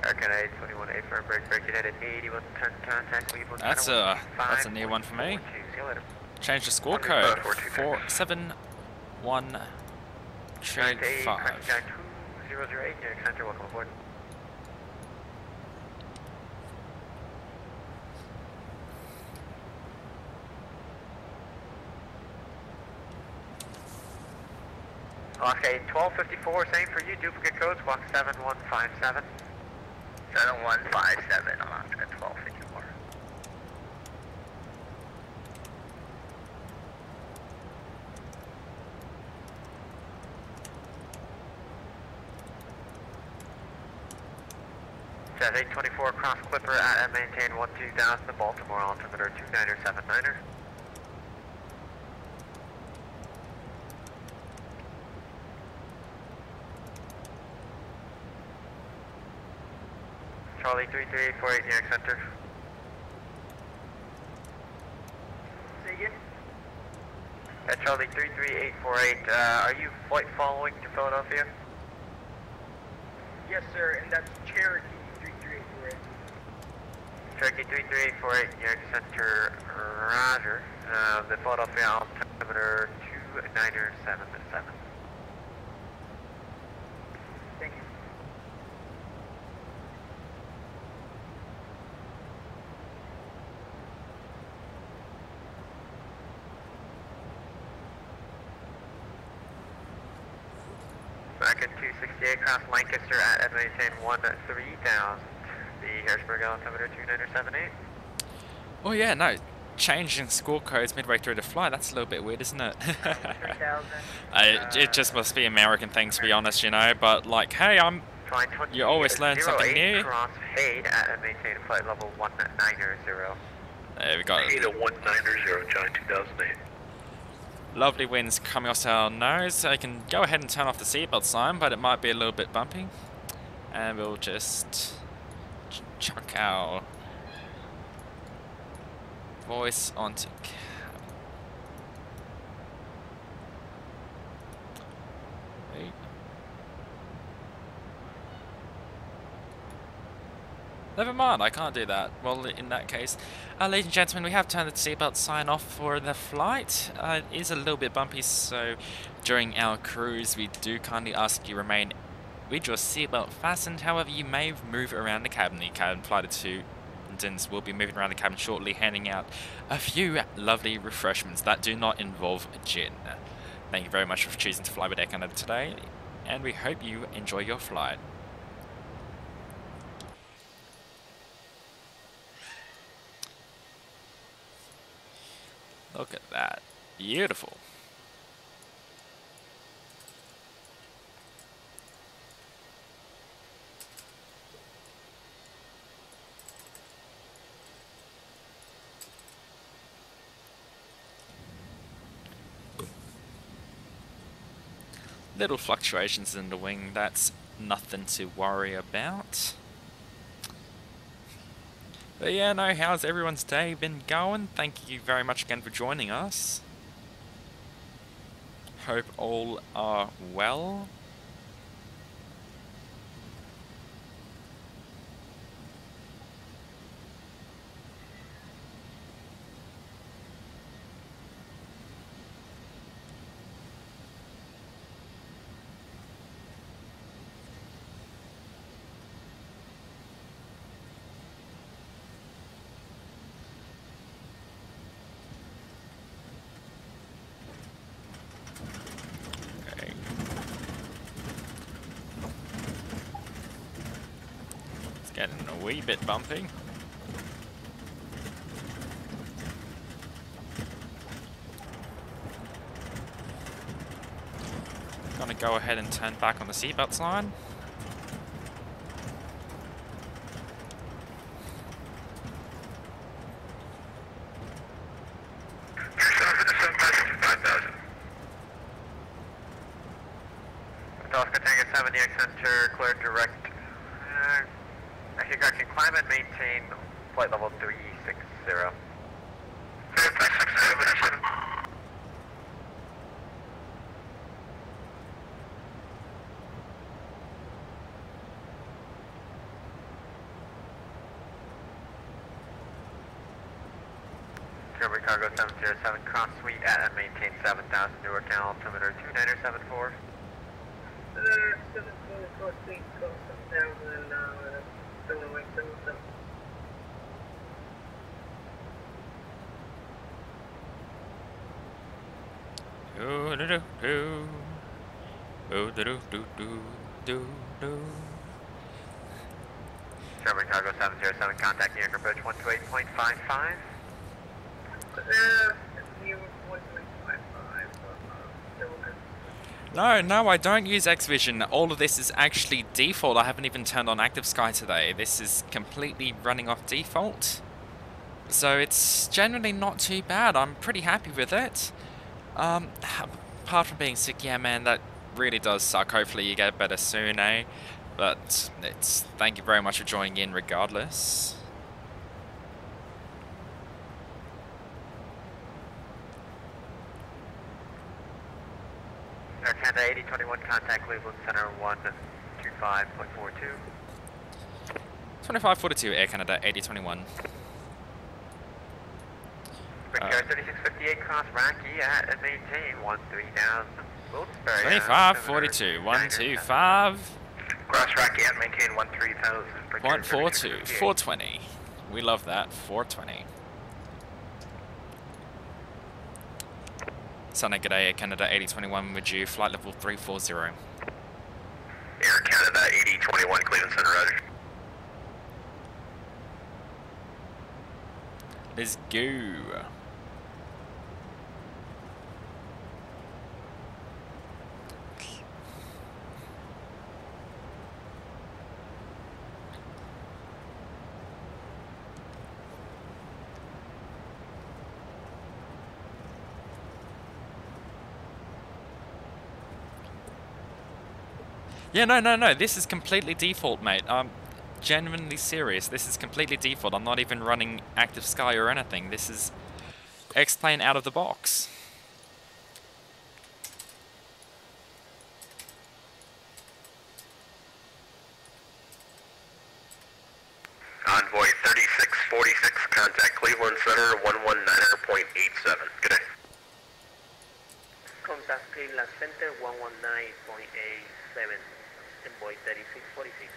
Air Canada A21A for a break United 8110, contact lead 1. That's a near one for me. See you later. Change the score code 47135. 2008, New York Center, welcome aboard. Okay, 1254, same for you, duplicate code, squawk 7157. 7157 on at 1254. Jet 824 cross Clipper at and maintain 12000 to Baltimore, altimeter 2979er. Charlie 33848 New York Center. Say again? Charlie 33848, are you flight following to Philadelphia? Yes, sir, and that's Cherokee 33848. Cherokee 33848 New York Center, roger. The Philadelphia altimeter 2977. Thank you. Back in 268 cross Lancaster at and maintain 13000. The Harrisburg altimeter 2978. Oh yeah, no. Changing score codes midway through the flight, that's a little bit weird, isn't it? 3000. It just must be American thing, to be honest, you know, but like, hey, you always learn something new. Cross Fade at and maintain flight level 190. There we go. Ada 190, Johnny 2008. Lovely winds coming off our nose, so I can go ahead and turn off the seatbelt sign, but it might be a little bit bumpy. And we'll just chuck our voice onto Wait. Never mind, I can't do that. Well, in that case, ladies and gentlemen, we have turned the seatbelt sign off for the flight. It is a little bit bumpy, so during our cruise, we do kindly ask you remain with your seatbelt fastened. However, you may move around the cabin. The cabin flight attendants will be moving around the cabin shortly, handing out a few lovely refreshments that do not involve gin. Thank you very much for choosing to fly with Air Canada today, and we hope you enjoy your flight. Look at that. Beautiful. Little fluctuations in the wing, that's nothing to worry about. But yeah, no, how's everyone's day been going? Thank you very much again for joining us. Hope all are well. Getting a wee bit bumpy. Gonna go ahead and turn back on the seatbelt sign. Oscar Tango 7, New York Center, clear direct. Actually, correction, climb and maintain flight level 360. German Cargo 707, cross suite at and maintain 7000, Newark altimeter 2974. 724 feet, close 7,000, still away 77. Do do do do. Do do do do do do. German Cargo 707, contact New York approach 128.55. New 1.55, still good. No, I don't use X-Vision. All of this is actually default. I haven't even turned on Active Sky today. This is completely running off default. So it's generally not too bad. I'm pretty happy with it. Apart from being sick, yeah, man, that really does suck. Hopefully you get better soon, eh? But thank you very much for joining in regardless. Air Canada A21, contact Cleveland Center 125.42. 2542, Air Canada A21. Brickyard 3658, cross Rocky at and maintain 13,000. Wilkes-Barre. 2542, 125. Cross Rocky at maintain 13,000. 142, 420. We love that, 420. Sunday, good day, Air Canada 8021 with you, flight level 340. Air Canada 8021, Cleveland Center, roger. Let's go. Yeah, no, this is completely default, mate. I'm genuinely serious. This is completely default. I'm not even running Active Sky or anything. This is X-Plane out of the box. Envoy 3646, contact Cleveland Center 119.87. Good day. Contact Cleveland Center 119.87. Envoy 3646.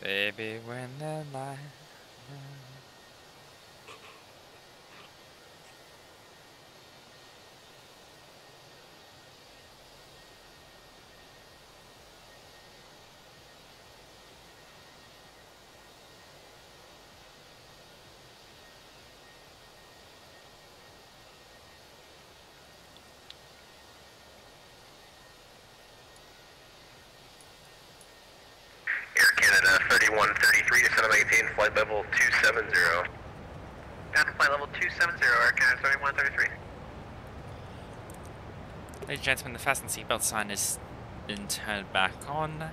Baby, when the light... Air Canada 3133 to center maintain flight level 270. Down to flight level 270, Air Canada 3133. Ladies and gentlemen, the fasten seatbelt sign has been turned back on,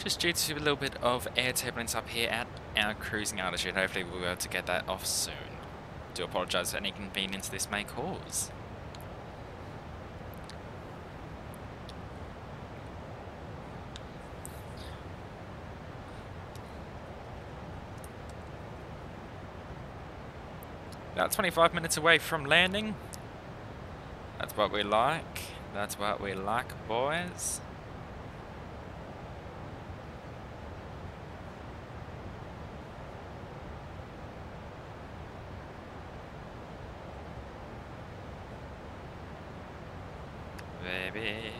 just due to a little bit of air turbulence up here at our cruising altitude. Hopefully we'll be able to get that off soon. Do apologise for any inconvenience this may cause. About 25 minutes away from landing. That's what we like. That's what we like, boys. Baby.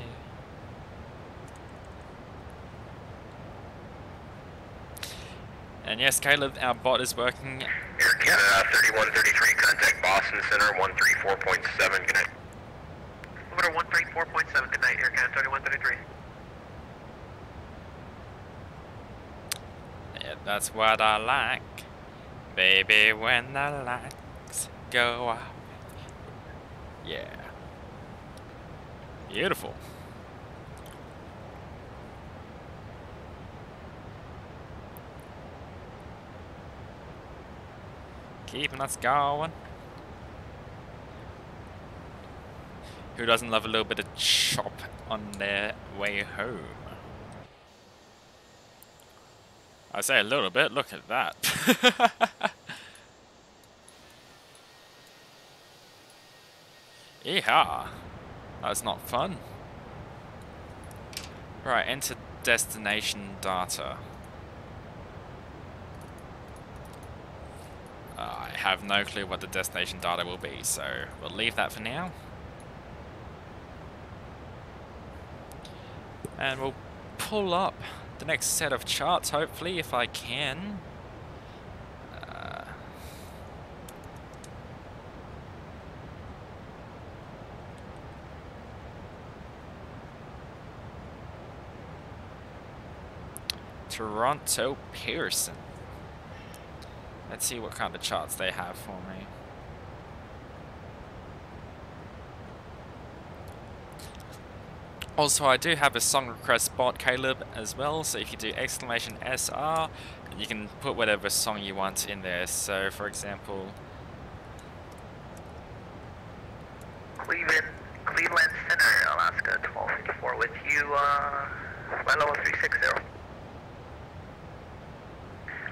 And yes, Caleb, our bot is working. Air Canada 3133, contact Boston Center 134.7. Good night. Over 134.7, good night, Air Canada 3133. Yeah, that's what I like. Baby, when the lights go out. Yeah. Beautiful. Keeping us going. Who doesn't love a little bit of chop on their way home? I say a little bit, look at that. Yeehaw. That's not fun. Right, enter destination data. I have no clue what the destination data will be, so we'll leave that for now. And we'll pull up the next set of charts, hopefully, if I can. Toronto Pearson. Let's see what kind of charts they have for me. Also, I do have a song request bot, Caleb, as well, so if you do exclamation SR, you can put whatever song you want in there. So, for example... Cleveland Center, Alaska 1254 with you, flight level 360.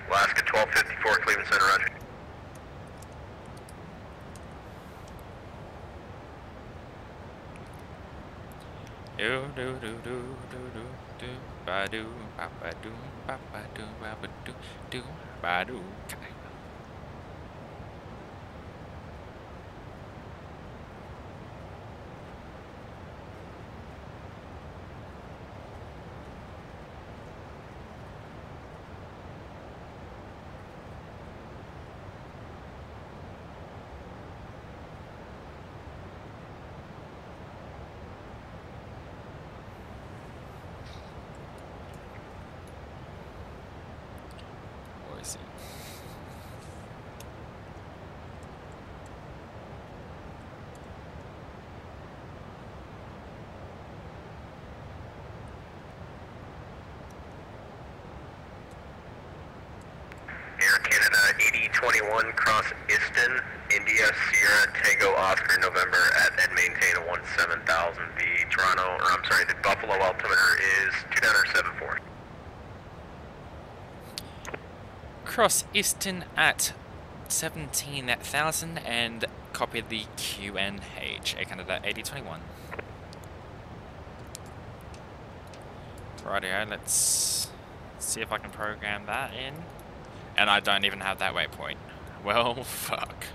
Alaska 1254, Cleveland Center, roger. Do do do do do do do ba do ba ba do ba ba do ba ba do ba do. Air Canada A21N cross Easton, India, Sierra, Tango, Oscar, November at and maintain a 17,000. The Buffalo altimeter is 2974. Cross Easton at 17,000 and copy the QNH, Air Canada A21. Rightio, let's see if I can program that in. And I don't even have that waypoint. Well, fuck.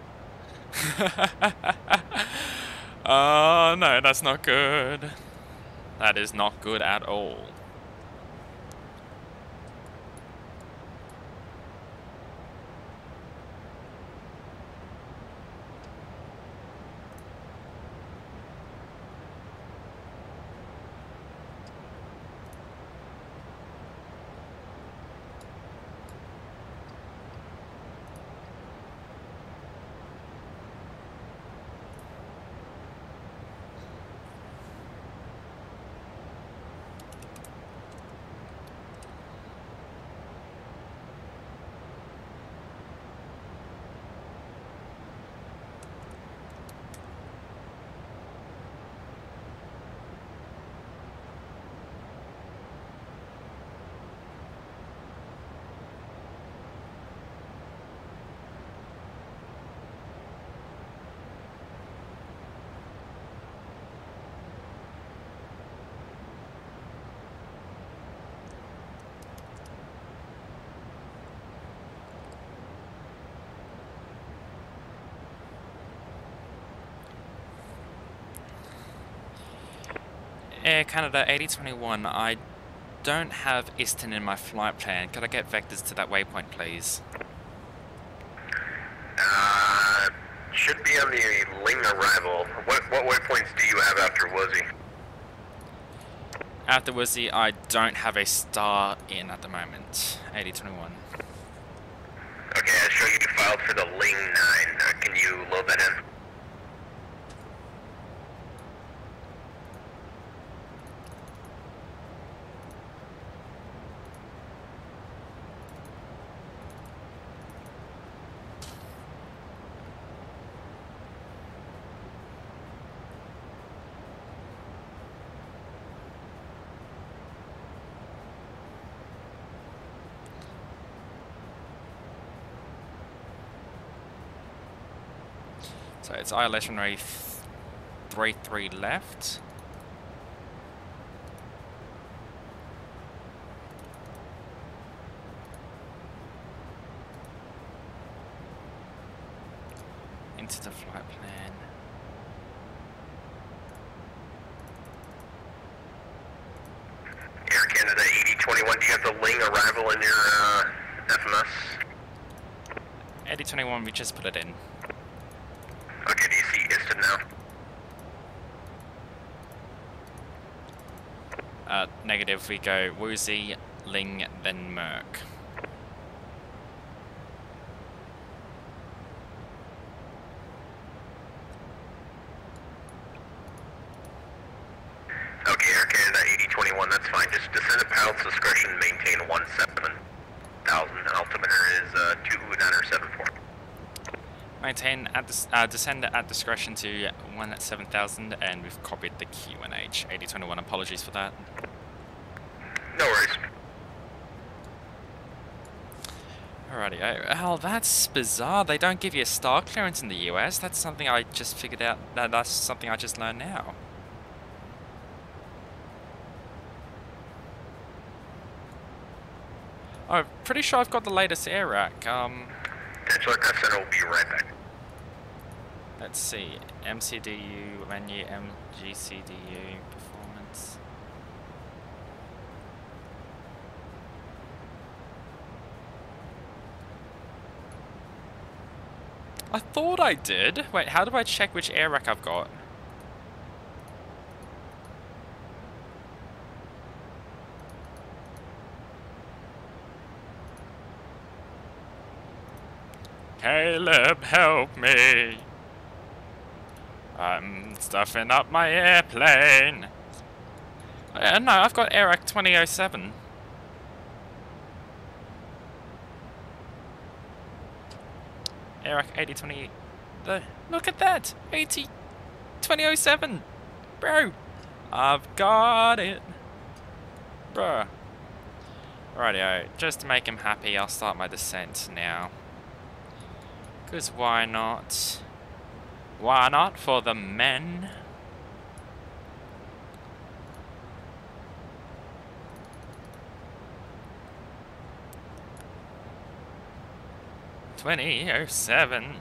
Oh, no, that's not good. That is not good at all. Air Canada A21, I don't have Easton in my flight plan. Could I get vectors to that waypoint, please? Should be on the Ling arrival. What waypoints do you have after Woozy? After Woozy, I don't have a star in at the moment. A21. Okay, I show you filed for the Ling 9. Can you load that in? So it's ILS runway 33 left. into the flight plan. Air Canada A21, do you have the Ling arrival in your FMS? 8021, we just put it in. Okay, do you see ISTIN now? Negative, we go Woozy, Ling, then Merc. Okay, Air Canada 8021, that's fine. Just descend at pilot's discretion, maintain 17,000. Altimeter is 2974. Maintain at descend at discretion to 17,000, and we've copied the QNH. 8021, apologies for that. No worries. Alrighty, oh, that's bizarre. They don't give you a star clearance in the US. That's something I just figured out. That's something I just learned now. I'm pretty sure I've got the latest air rack. Potential aircraft center will be right back. Let's see. MCDU, menu, MGCDU, performance. I thought I did. Wait, how do I check which air rack I've got? Caleb, help me. I'm stuffing up my airplane. No, I've got Air Rack 2007. Air Rack 8020. Look at that! 2007! Bro! I've got it! Bruh. Rightio, just to make him happy, I'll start my descent now. Because why not? Why not for the men? $20.07.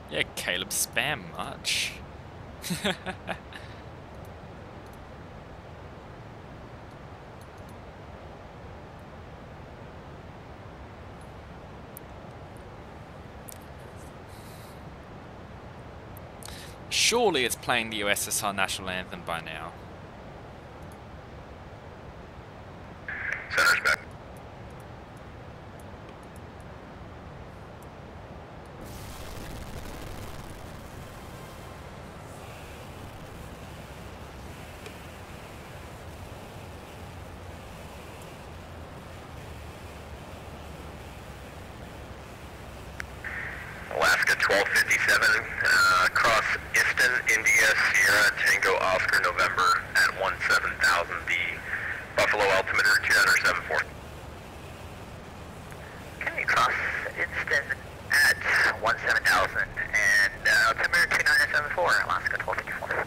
Yeah, Caleb, spam much. Surely it's playing the USSR national anthem by now. Center's back. Alaska 1257, cross Easton, India, Sierra, Tango, Oscar, November at 17,000. The Buffalo altimeter 2974. Okay, cross Easton at 17,000 and altimeter 2974, Alaska 1254.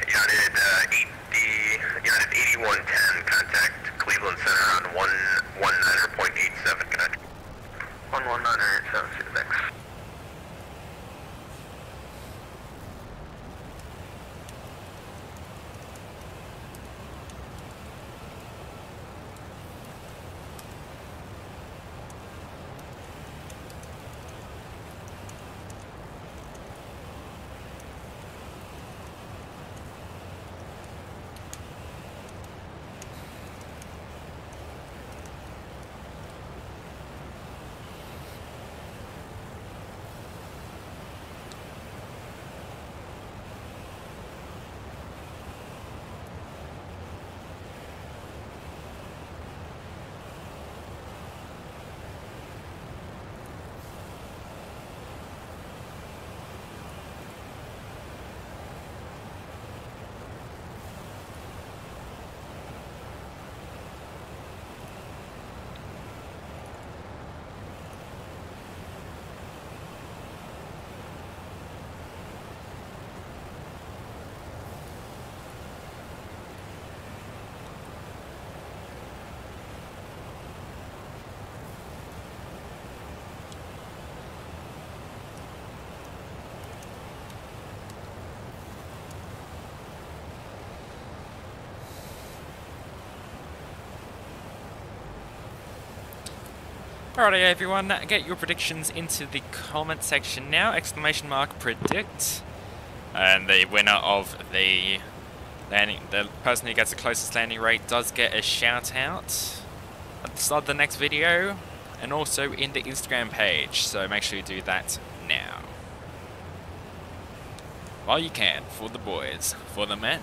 United 8110, contact Cleveland Center on 119.87, connect. 119.87, Alrighty everyone, get your predictions into the comment section now, exclamation mark predict. And the winner of the landing, the person who gets the closest landing rate does get a shout out at the start of the next video, and also in the Instagram page, so make sure you do that now. While you can, for the boys, for the men.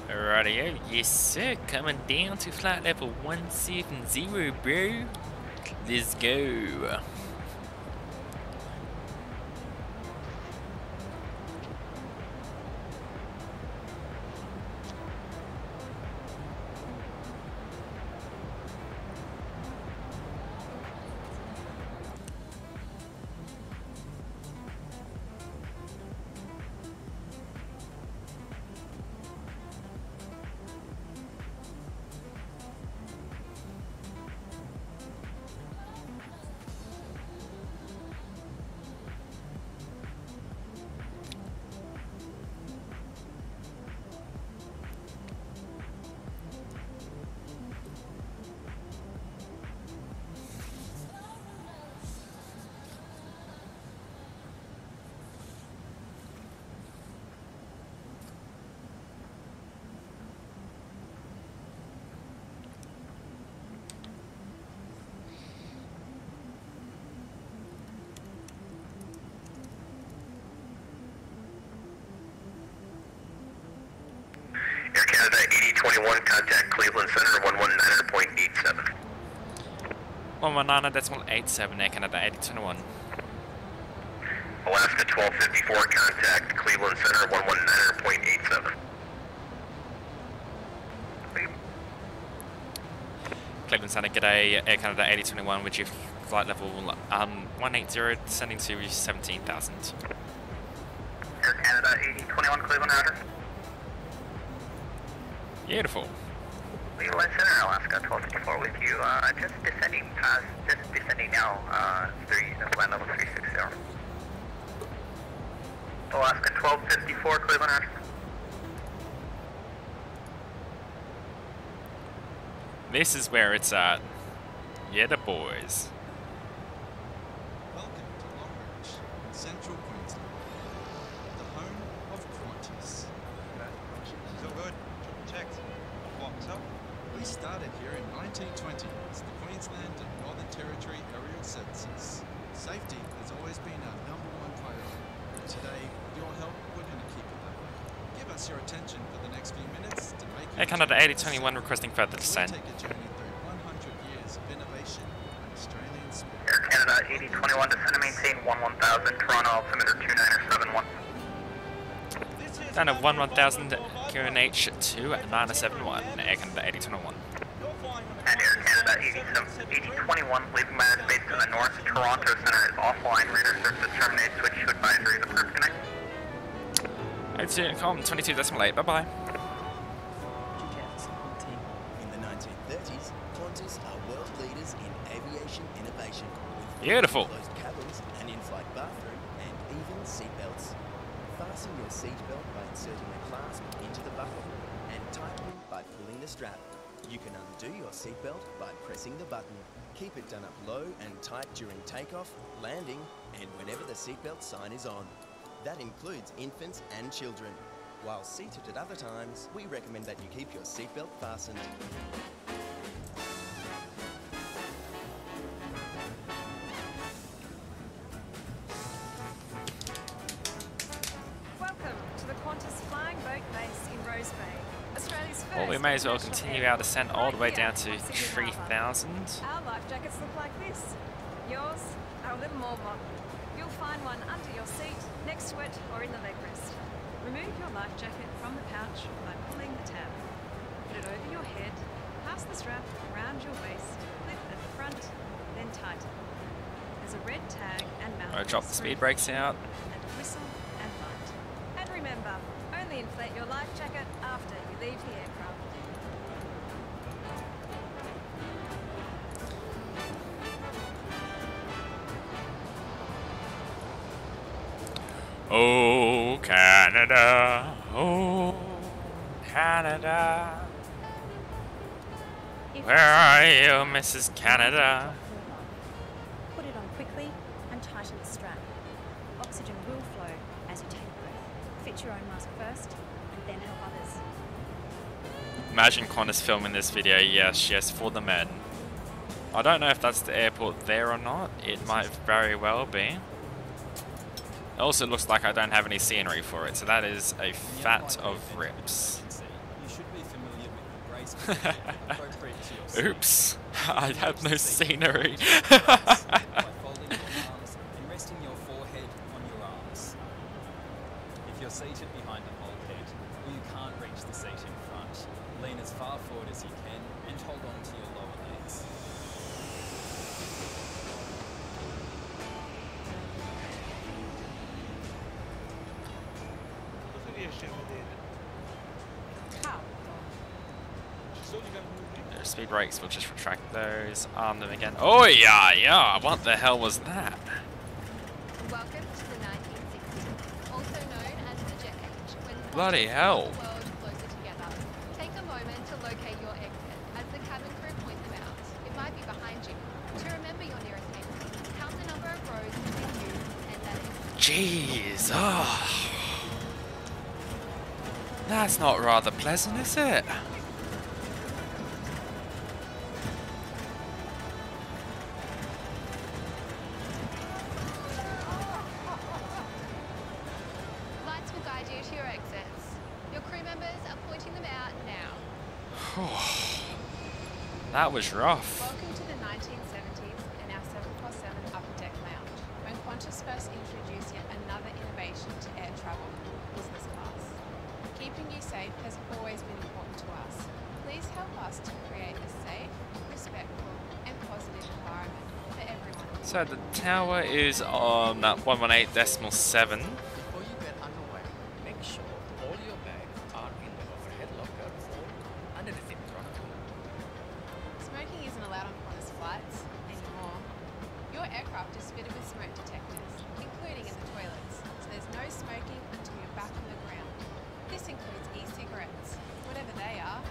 Alrighty, yes sir, coming down to flight level 170, bro. Let's go. Air Canada A21, contact Cleveland Center 119.87. 119.87, Air Canada A21. Alaska 1254, contact Cleveland Center 119.87. Cleveland Center, g'day, Air Canada A21 with your flight level 180, descending to 17,000. Air Canada A21 Cleveland router. Beautiful. Cleveland Center, Alaska 1254 with you. Just descending now, flight level 360. Alaska 1254 Cleveland router. This is where it's at. Yeah, the boys. Welcome to Longreach, Central Queensland, the home of Qantas. Still good. Checked. Warms up. We started here in 1920 as the Queensland and Northern Territory Aerial Services. Safety has always been our #1 priority. Today, with your help, we're going to keep it that way. Give us your attention for the next few minutes to make Air Canada A21 requesting further descent. We'll take a journey through 100 years of innovation and Australian spirit. Air Canada 8021, descend and maintain 11000, Toronto altimeter 2971. Down at 11000, QNH 2971, Air Canada 8021. And Air Canada 8021, leaving minus base to the north, Toronto Center is offline, radar surface terminate, switch to advisory, the first connect. 22.8. Bye bye. In the 1930s, Qantas are world leaders in aviation innovation. With Beautiful. closed cabins, an in-flight bathroom, and even seatbelts. Fasten your seatbelt by inserting a clasp into the buckle and tightening by pulling the strap. You can undo your seatbelt by pressing the button. Keep it done up low and tight during takeoff, landing, and whenever the seatbelt sign is on. That includes infants and children. While seated at other times, we recommend that you keep your seatbelt fastened. Welcome to the Qantas Flying Boat Base in Rose Bay, Australia's first. Well, we may as well commercial continue airport. our descent all the way Right down here to on Sydney Harbour. 3,000. Our life jackets look like this. Yours are a little more modern. You'll find one under your seat, next to it, or in the leg rest. Remove your life jacket from the pouch by pulling the tab. Put it over your head, pass the strap around your waist, clip at the front, then tighten. There's a red tag and mount. Alright, drop the speed brakes out. And whistle and light. And remember, only inflate your life jacket after you leave the aircraft. Oh, Canada. Oh, Canada. Where are you, Mrs. Canada? Put it on quickly and tighten the strap. Oxygen will flow as you take a breath. Fit your own mask first and then help others. Imagine Qantas filming this video. Yes, yes, for the men. I don't know if that's the airport there or not. It might very well be. It also looks like I don't have any scenery for it, so that is a fat of rips. You should be familiar with the brace position appropriate to your Oops, I have no scenery. by folding your arms and resting your forehead on your arms. If you're seated behind a bulkhead or you can't reach the seat in front, lean as far forward as you can and hold on to your lower legs. Speed brakes, we'll just retract those, arm them again. Oh yeah, yeah, what the hell was that? Welcome to the 1960s, also known as the Jet Age, when Bloody hell. the world closer together. Take a moment to locate your exit as the cabin crew point them out. It might be behind you. To remember your nearest exit, count the number of rows between you and that exit. Jeez, oh. That's not rather pleasant, is it? Lights will guide you to your exits. Your crew members are pointing them out now. That was rough. Welcome to the 1970s and our 747 Upper Deck Lounge, when Qantas first introduced yet another innovation to air travel, business class. Keeping you safe has always been important to us. Please help us to create a safe, respectful and positive environment for everyone. So the tower is on 118.7. Before you get underway, make sure all your bags are in the overhead locker or under the zip trunk. Smoking isn't allowed on Qantas flights anymore. Your aircraft is fitted with smoke detectors, including in the toilets, so there's no smoking until you're back on the ground. This includes e-cigarettes, whatever they are.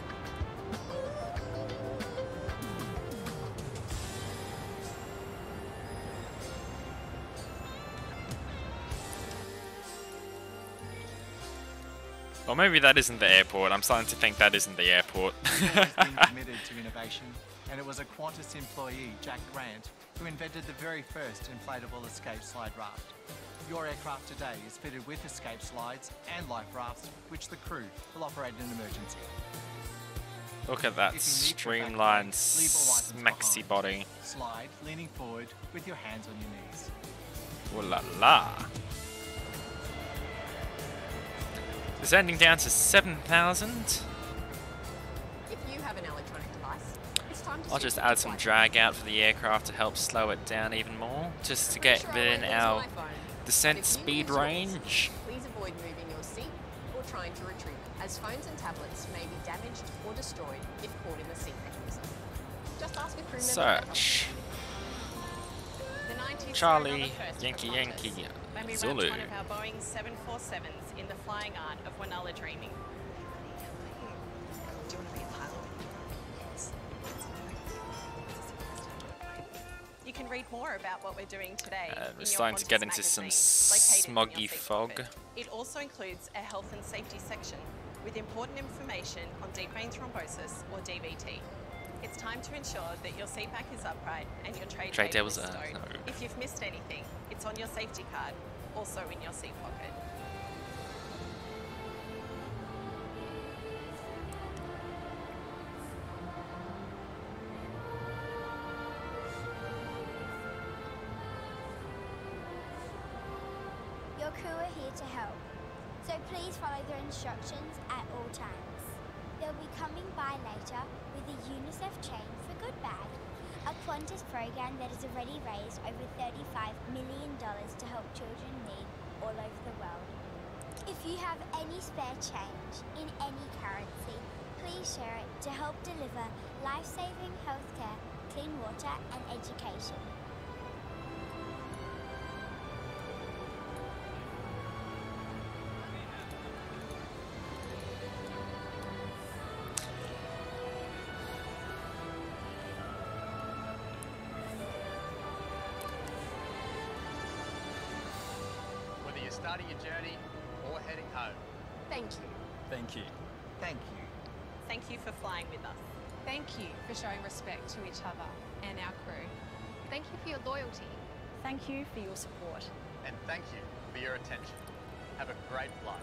Or maybe that isn't the airport. I'm starting to think that isn't the airport. We've always been committed to innovation, and it was a Qantas employee, Jack Grant, who invented the very first inflatable escape slide raft. Your aircraft today is fitted with escape slides and life rafts, which the crew will operate in an emergency. Look at that streamlined, smexy body. Slide, leaning forward with your hands on your knees. Ooh la la. Descending down to 7,000. If you have an electronic device, it's time to I'll just add some drag out for the aircraft to help slow it down even more, just to get within our descent speed range. Please avoid moving your seat trying to retrieve it, as phones and tablets may be damaged or destroyed if caught in the seat mechanism. Just ask a crew member. Search. The 90s Charlie, first Yankee, for Yankee, when we Zulu. wrapped one of our Boeing 747s in the flying art of Wonala dreaming. Do you want to be a pilot? Yes. You can read more about what we're doing today. We're starting to get into some smoggy fog. It also includes a health and safety section with important information on deep vein thrombosis or DVT. It's time to ensure that your seat back is upright and your tray table is stowed. No. If you've missed anything, it's on your safety card, also in your seat pocket. Your crew are here to help, so please follow their instructions at all times. They'll be coming by later with a UNICEF Chain for Good Bag, a Qantas program that has already raised over $35 million to help children in need all over the world. If you have any spare change in any currency, please share it to help deliver life-saving healthcare, clean water and education. Starting your journey or heading home. Thank you. Thank you. Thank you. Thank you for flying with us. Thank you for showing respect to each other and our crew. Thank you for your loyalty. Thank you for your support. And thank you for your attention. Have a great flight.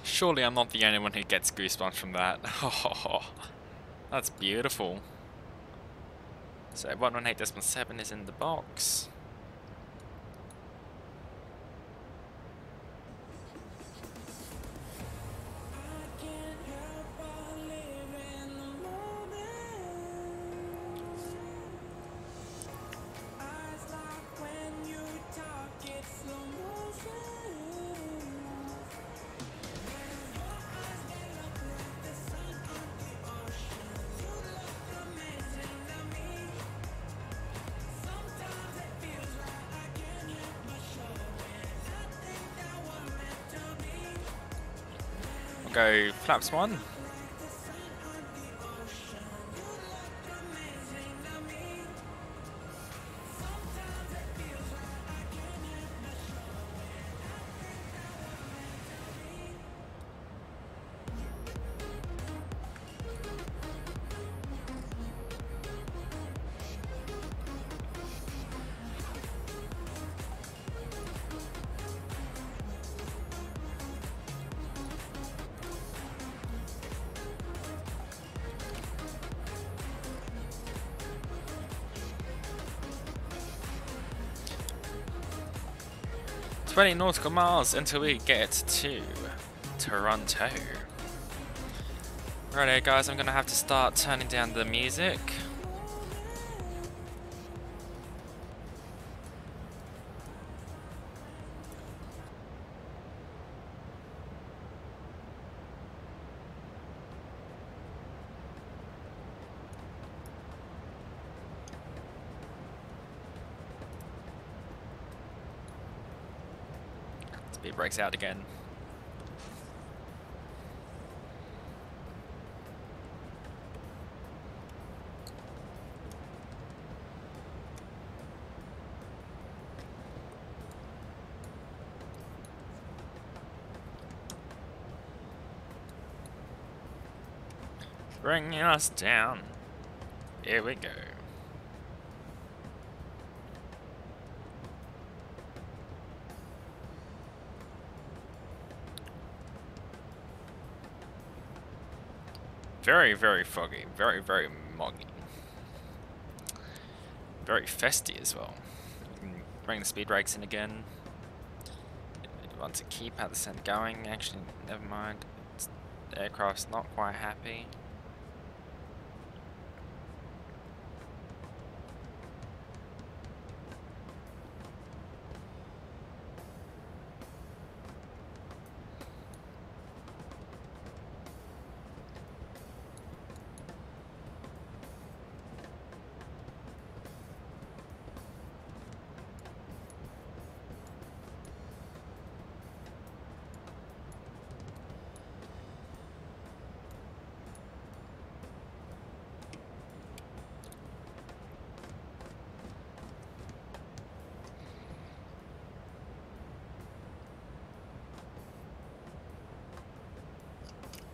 Surely I'm not the only one who gets goosebumps from that. Oh, that's beautiful. So 118.7 is in the box. Go flaps 1. "20 nautical miles until we get to Toronto." Righto guys, I'm gonna have to start turning down the music. Speed breaks out again. Bringing us down. Here we go. Very, very foggy. Very, very moggy. Very festy as well. Bring the speed brakes in again. Want to keep how the scent going. Actually, never mind. aircraft's not quite happy.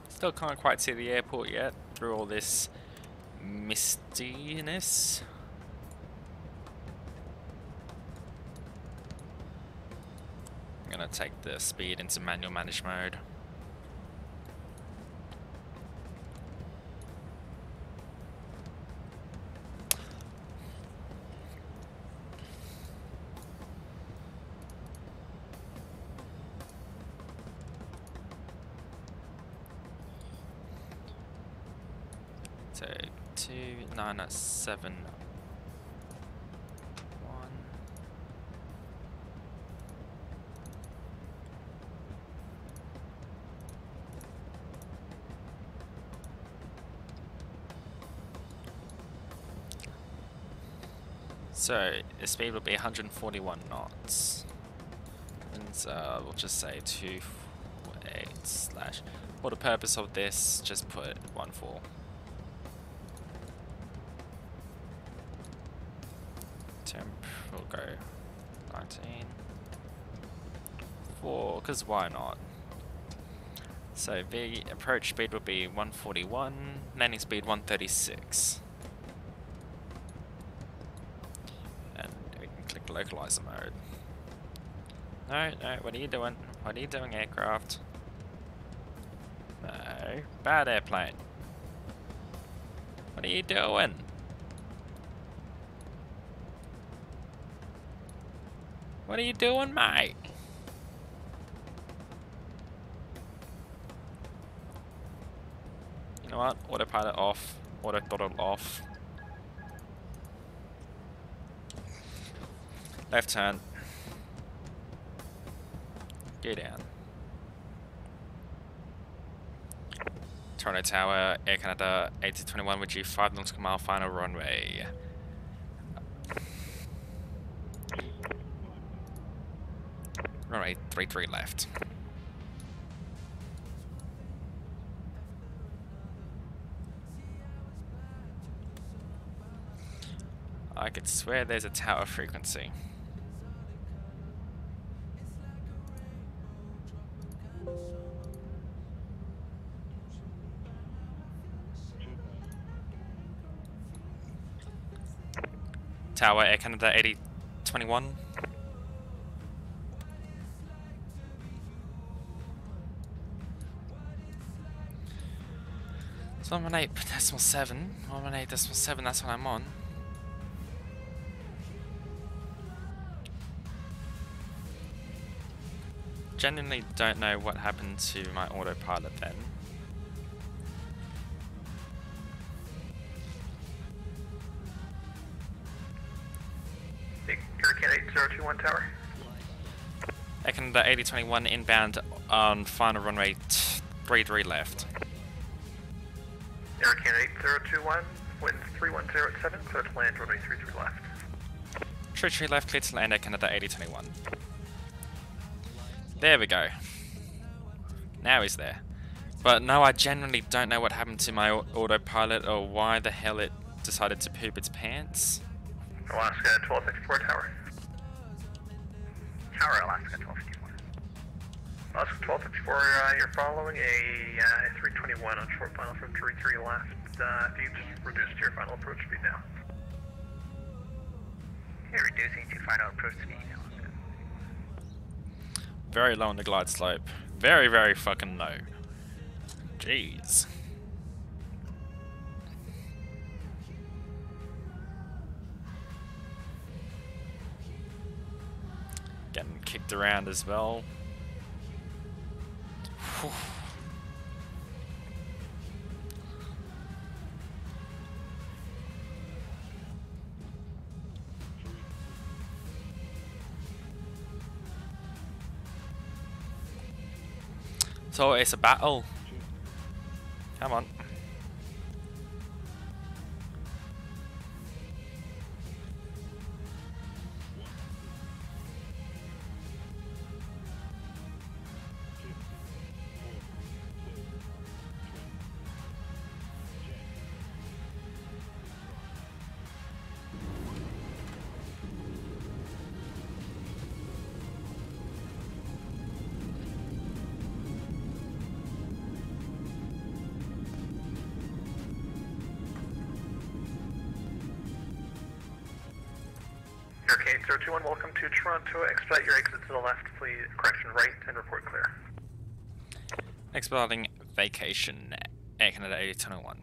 Still can't quite see the airport yet through all this mistiness. I'm gonna take the speed into manual manage mode. So 2971. So the speed will be 141 knots, and we'll just say 248 / for the purpose of this, just put 14. Temp will go 19. 4, because why not? So the approach speed will be 141, landing speed 136. And we can click localizer mode. No, what are you doing? What are you doing, aircraft? No, bad airplane. What are you doing? What are you doing, mate? You know what? Autopilot off. Auto throttle off. Left turn. Go down. Toronto Tower, Air Canada A21 with you 5 nautical mile final runway. Runway 33 left. I could swear there's a tower frequency. Tower, Air Canada A21. It's 118.7. 118.7, that's what I'm on. Genuinely don't know what happened to my autopilot then. Air Canada 8021 tower. Air Canada A21 inbound on final runway 33 left. Air Canada 8021, wind 310 at 7, clear to land runway 33 left. 33 left, clear to land Air Canada A21. There we go. Now he's there. But no, I genuinely don't know what happened to my autopilot or why the hell it decided to poop its pants. Alaska 1254 tower. Tower Alaska 1254. Alaska 1254, you're following a 321 on short final from 33 left. If you just reduce your final approach speed now. Okay, reducing to final approach speed. Very low on the glide slope. Very, very fucking low. Jeez. Getting kicked around as well. Whew. So it's a battle. Come on. Air Canada A21, welcome to Toronto. Expedite your exit to the left, please. Correction, right, and report clear. Expediting vacation. Air Canada A21.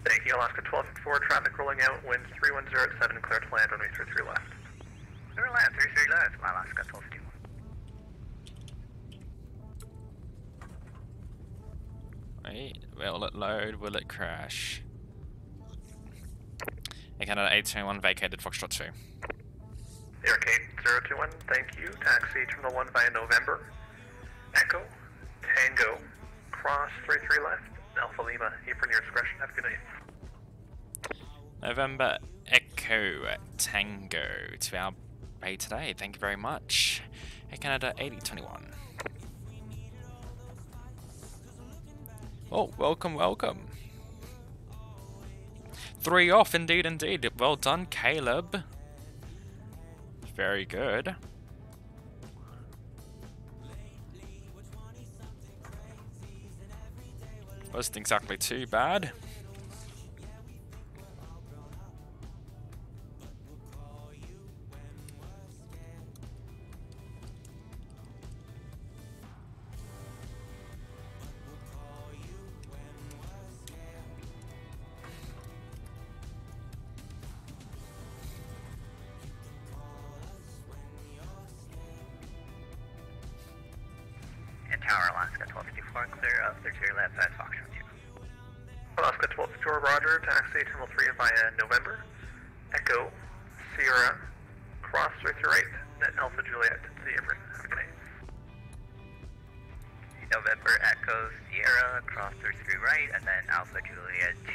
Thank you, Alaska 1254, traffic rolling out, wind 310 at 7, clear to land, runway 33 left. Clear to land, 33 left, Alaska 1251. Right, will it load? Will it crash? Air Canada A21 vacated Foxtrot 2. Air Canada 021, thank you. Taxi Terminal 1 via November. Echo, Tango, cross 33 left, Alpha Lima, apron your discretion. Have a good night. November Echo Tango to our bay today. Thank you very much. Air Canada A21. Oh, welcome, welcome. 3 off, indeed, indeed. Well done, Caleb. Very good. Wasn't exactly too bad. And Tower Alaska 1254, clear of 33 left at Foxtrot 2. Alaska 1254, roger. Taxi Terminal 3 via November. Echo, Sierra, cross 33 right, net Alpha Juliet to the apron. Have a good night. November Echo Sierra, cross 33 right, and then Alpha Juliet to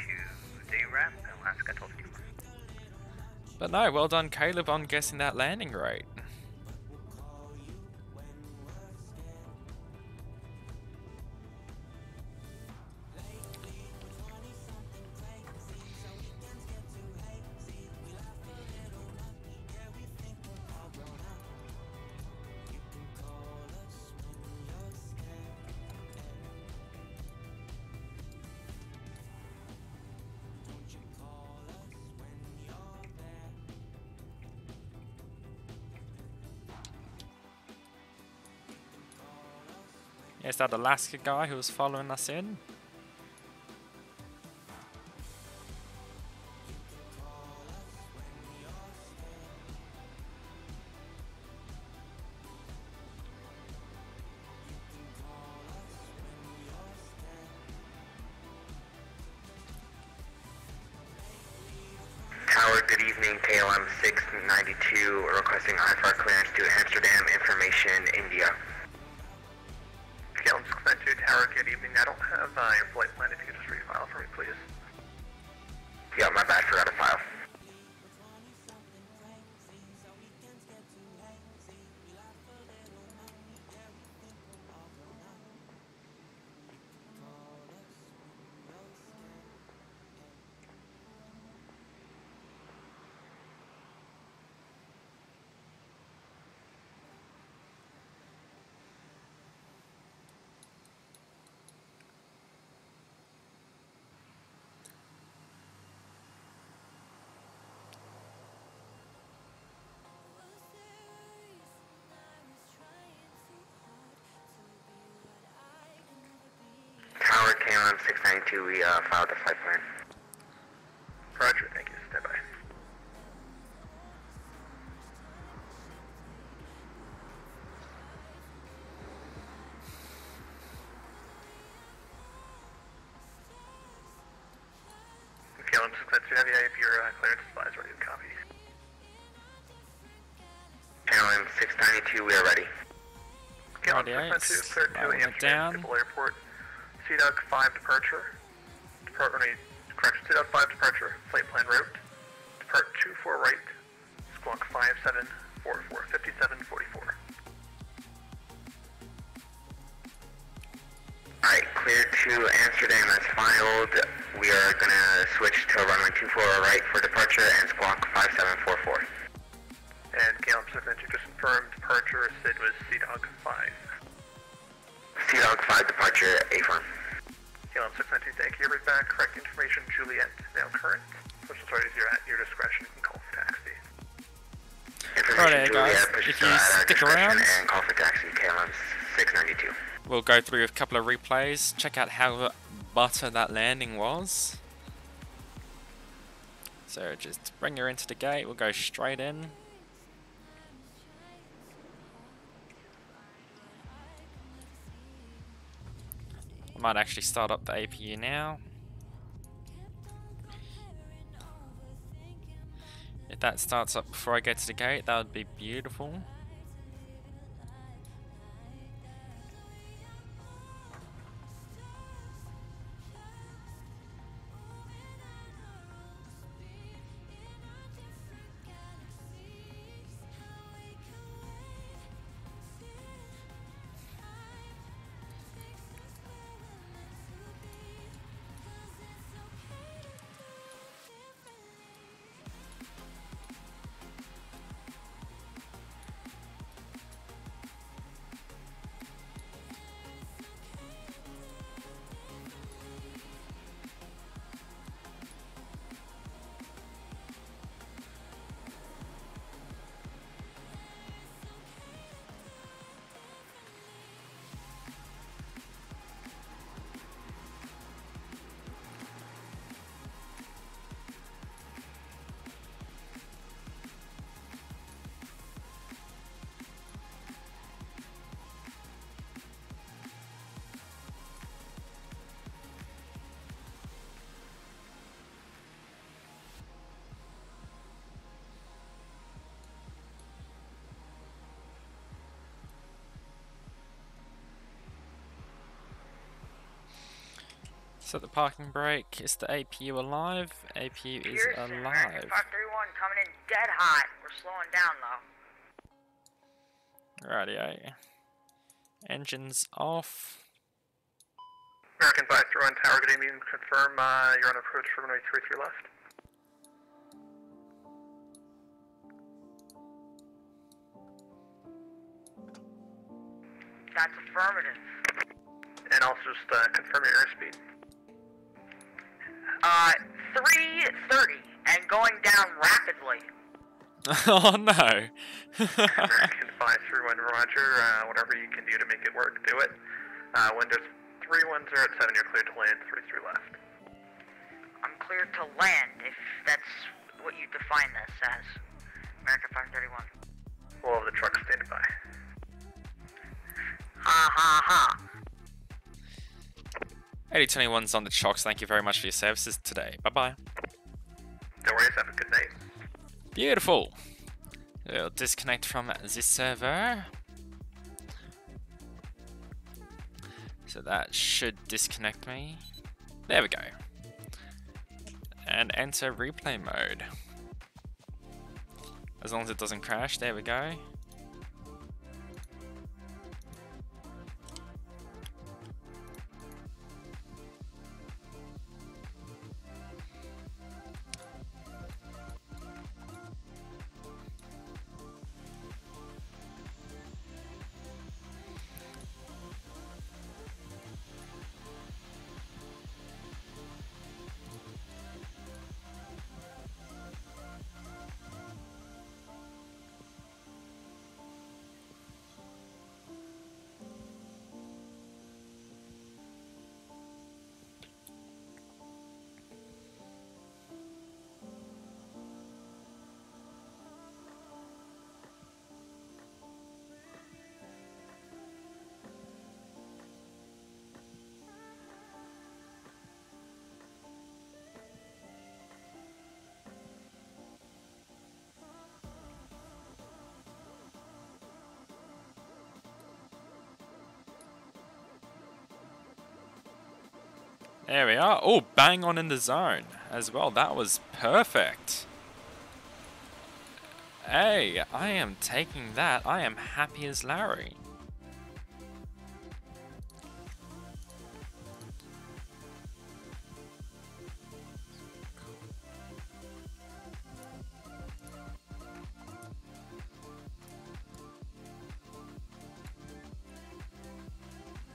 the ramp, Alaska 1254. But no, well done, Caleb, on guessing that landing right. Is that Alaska guy who was following us in? Tower, good evening. KLM 692 requesting IFR clearance to Amsterdam Information, India. KLM 692, Tower, good evening. I don't have your flight plan. If you could just refile for me, please. Yeah, my bad, forgot to file. Tower, KLM 692, we filed the flight plan. Roger, thank you. Stand by. KLM 692, have your clearance slides ready to copy. KLM 692, we are ready. Rightio, slowing it down. Airport, CDUG 5 departure. CDUG 5 departure, flight plan route. Depart 24 right, squawk 5744, 5744. Alright, clear to Amsterdam as filed. We are gonna switch to runway 24 right for departure and squawk 5744. And KLM 692 just confirmed departure, SID was CDUG 5. CDUG 5 departure, affirm. KLM 692, thank you. Right back, correct information, Juliet, now current. Which authorities you're at your discretion, you can call for taxi. Righto guys, if you stick around, and call for taxi, KLM 692. We'll go through a couple of replays, check out how butter that landing was. So just bring her into the gate, we'll go straight in. I might actually start up the APU now. If that starts up before I get to the gate, that would be beautiful. So the parking brake, is the APU alive? APU is alive. 531 coming in dead hot. We're slowing down though. Rightio. Engines off. American 531 Tower, good evening. Confirm you're on approach for runway 33 left. That's affirmative. And also just confirm your airspeed. 330 and going down rapidly. Oh no. American 531 Roger, whatever you can do to make it work, do it. Windows 310 at 7, you're clear to land, 33 left. I'm clear to land, if that's what you define this as. American 531. We'll have the truck standing by. Ha ha ha. 8021's on the chocks, thank you very much for your services today. Bye-bye. Don't worry, have a good night. Beautiful. We'll disconnect from the server. So that should disconnect me. There we go. And enter replay mode. As long as it doesn't crash, there we go. There we are. Oh, bang on in the zone as well. That was perfect. Hey, I am taking that. I am happy as Larry.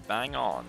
Bang on.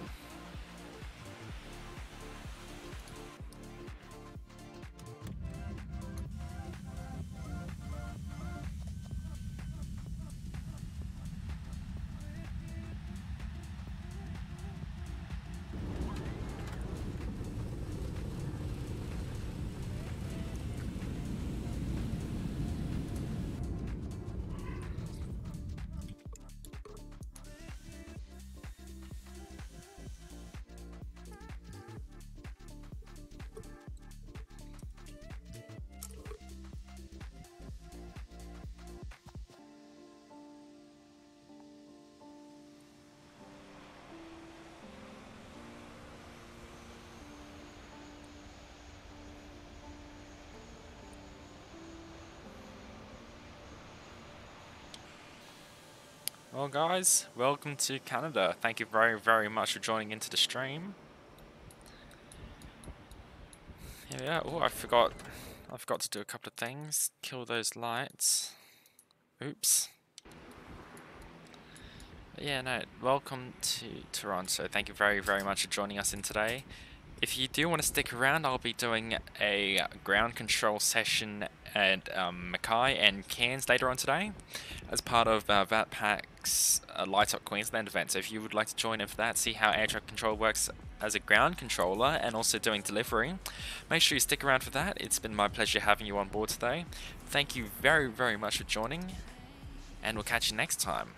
Well guys, welcome to Canada. Thank you very, very much for joining into the stream. Yeah, oh, I forgot to do a couple of things. Kill those lights. Oops. But yeah, no, welcome to Toronto. Thank you very, very much for joining us in today. If you do want to stick around, I'll be doing a ground control session at Mackay and Cairns later on today as part of VATPAC's Light Up Queensland event. So if you would like to join in for that, see how air traffic control works as a ground controller and also doing delivery, make sure you stick around for that. It's been my pleasure having you on board today. Thank you very, very much for joining, and we'll catch you next time.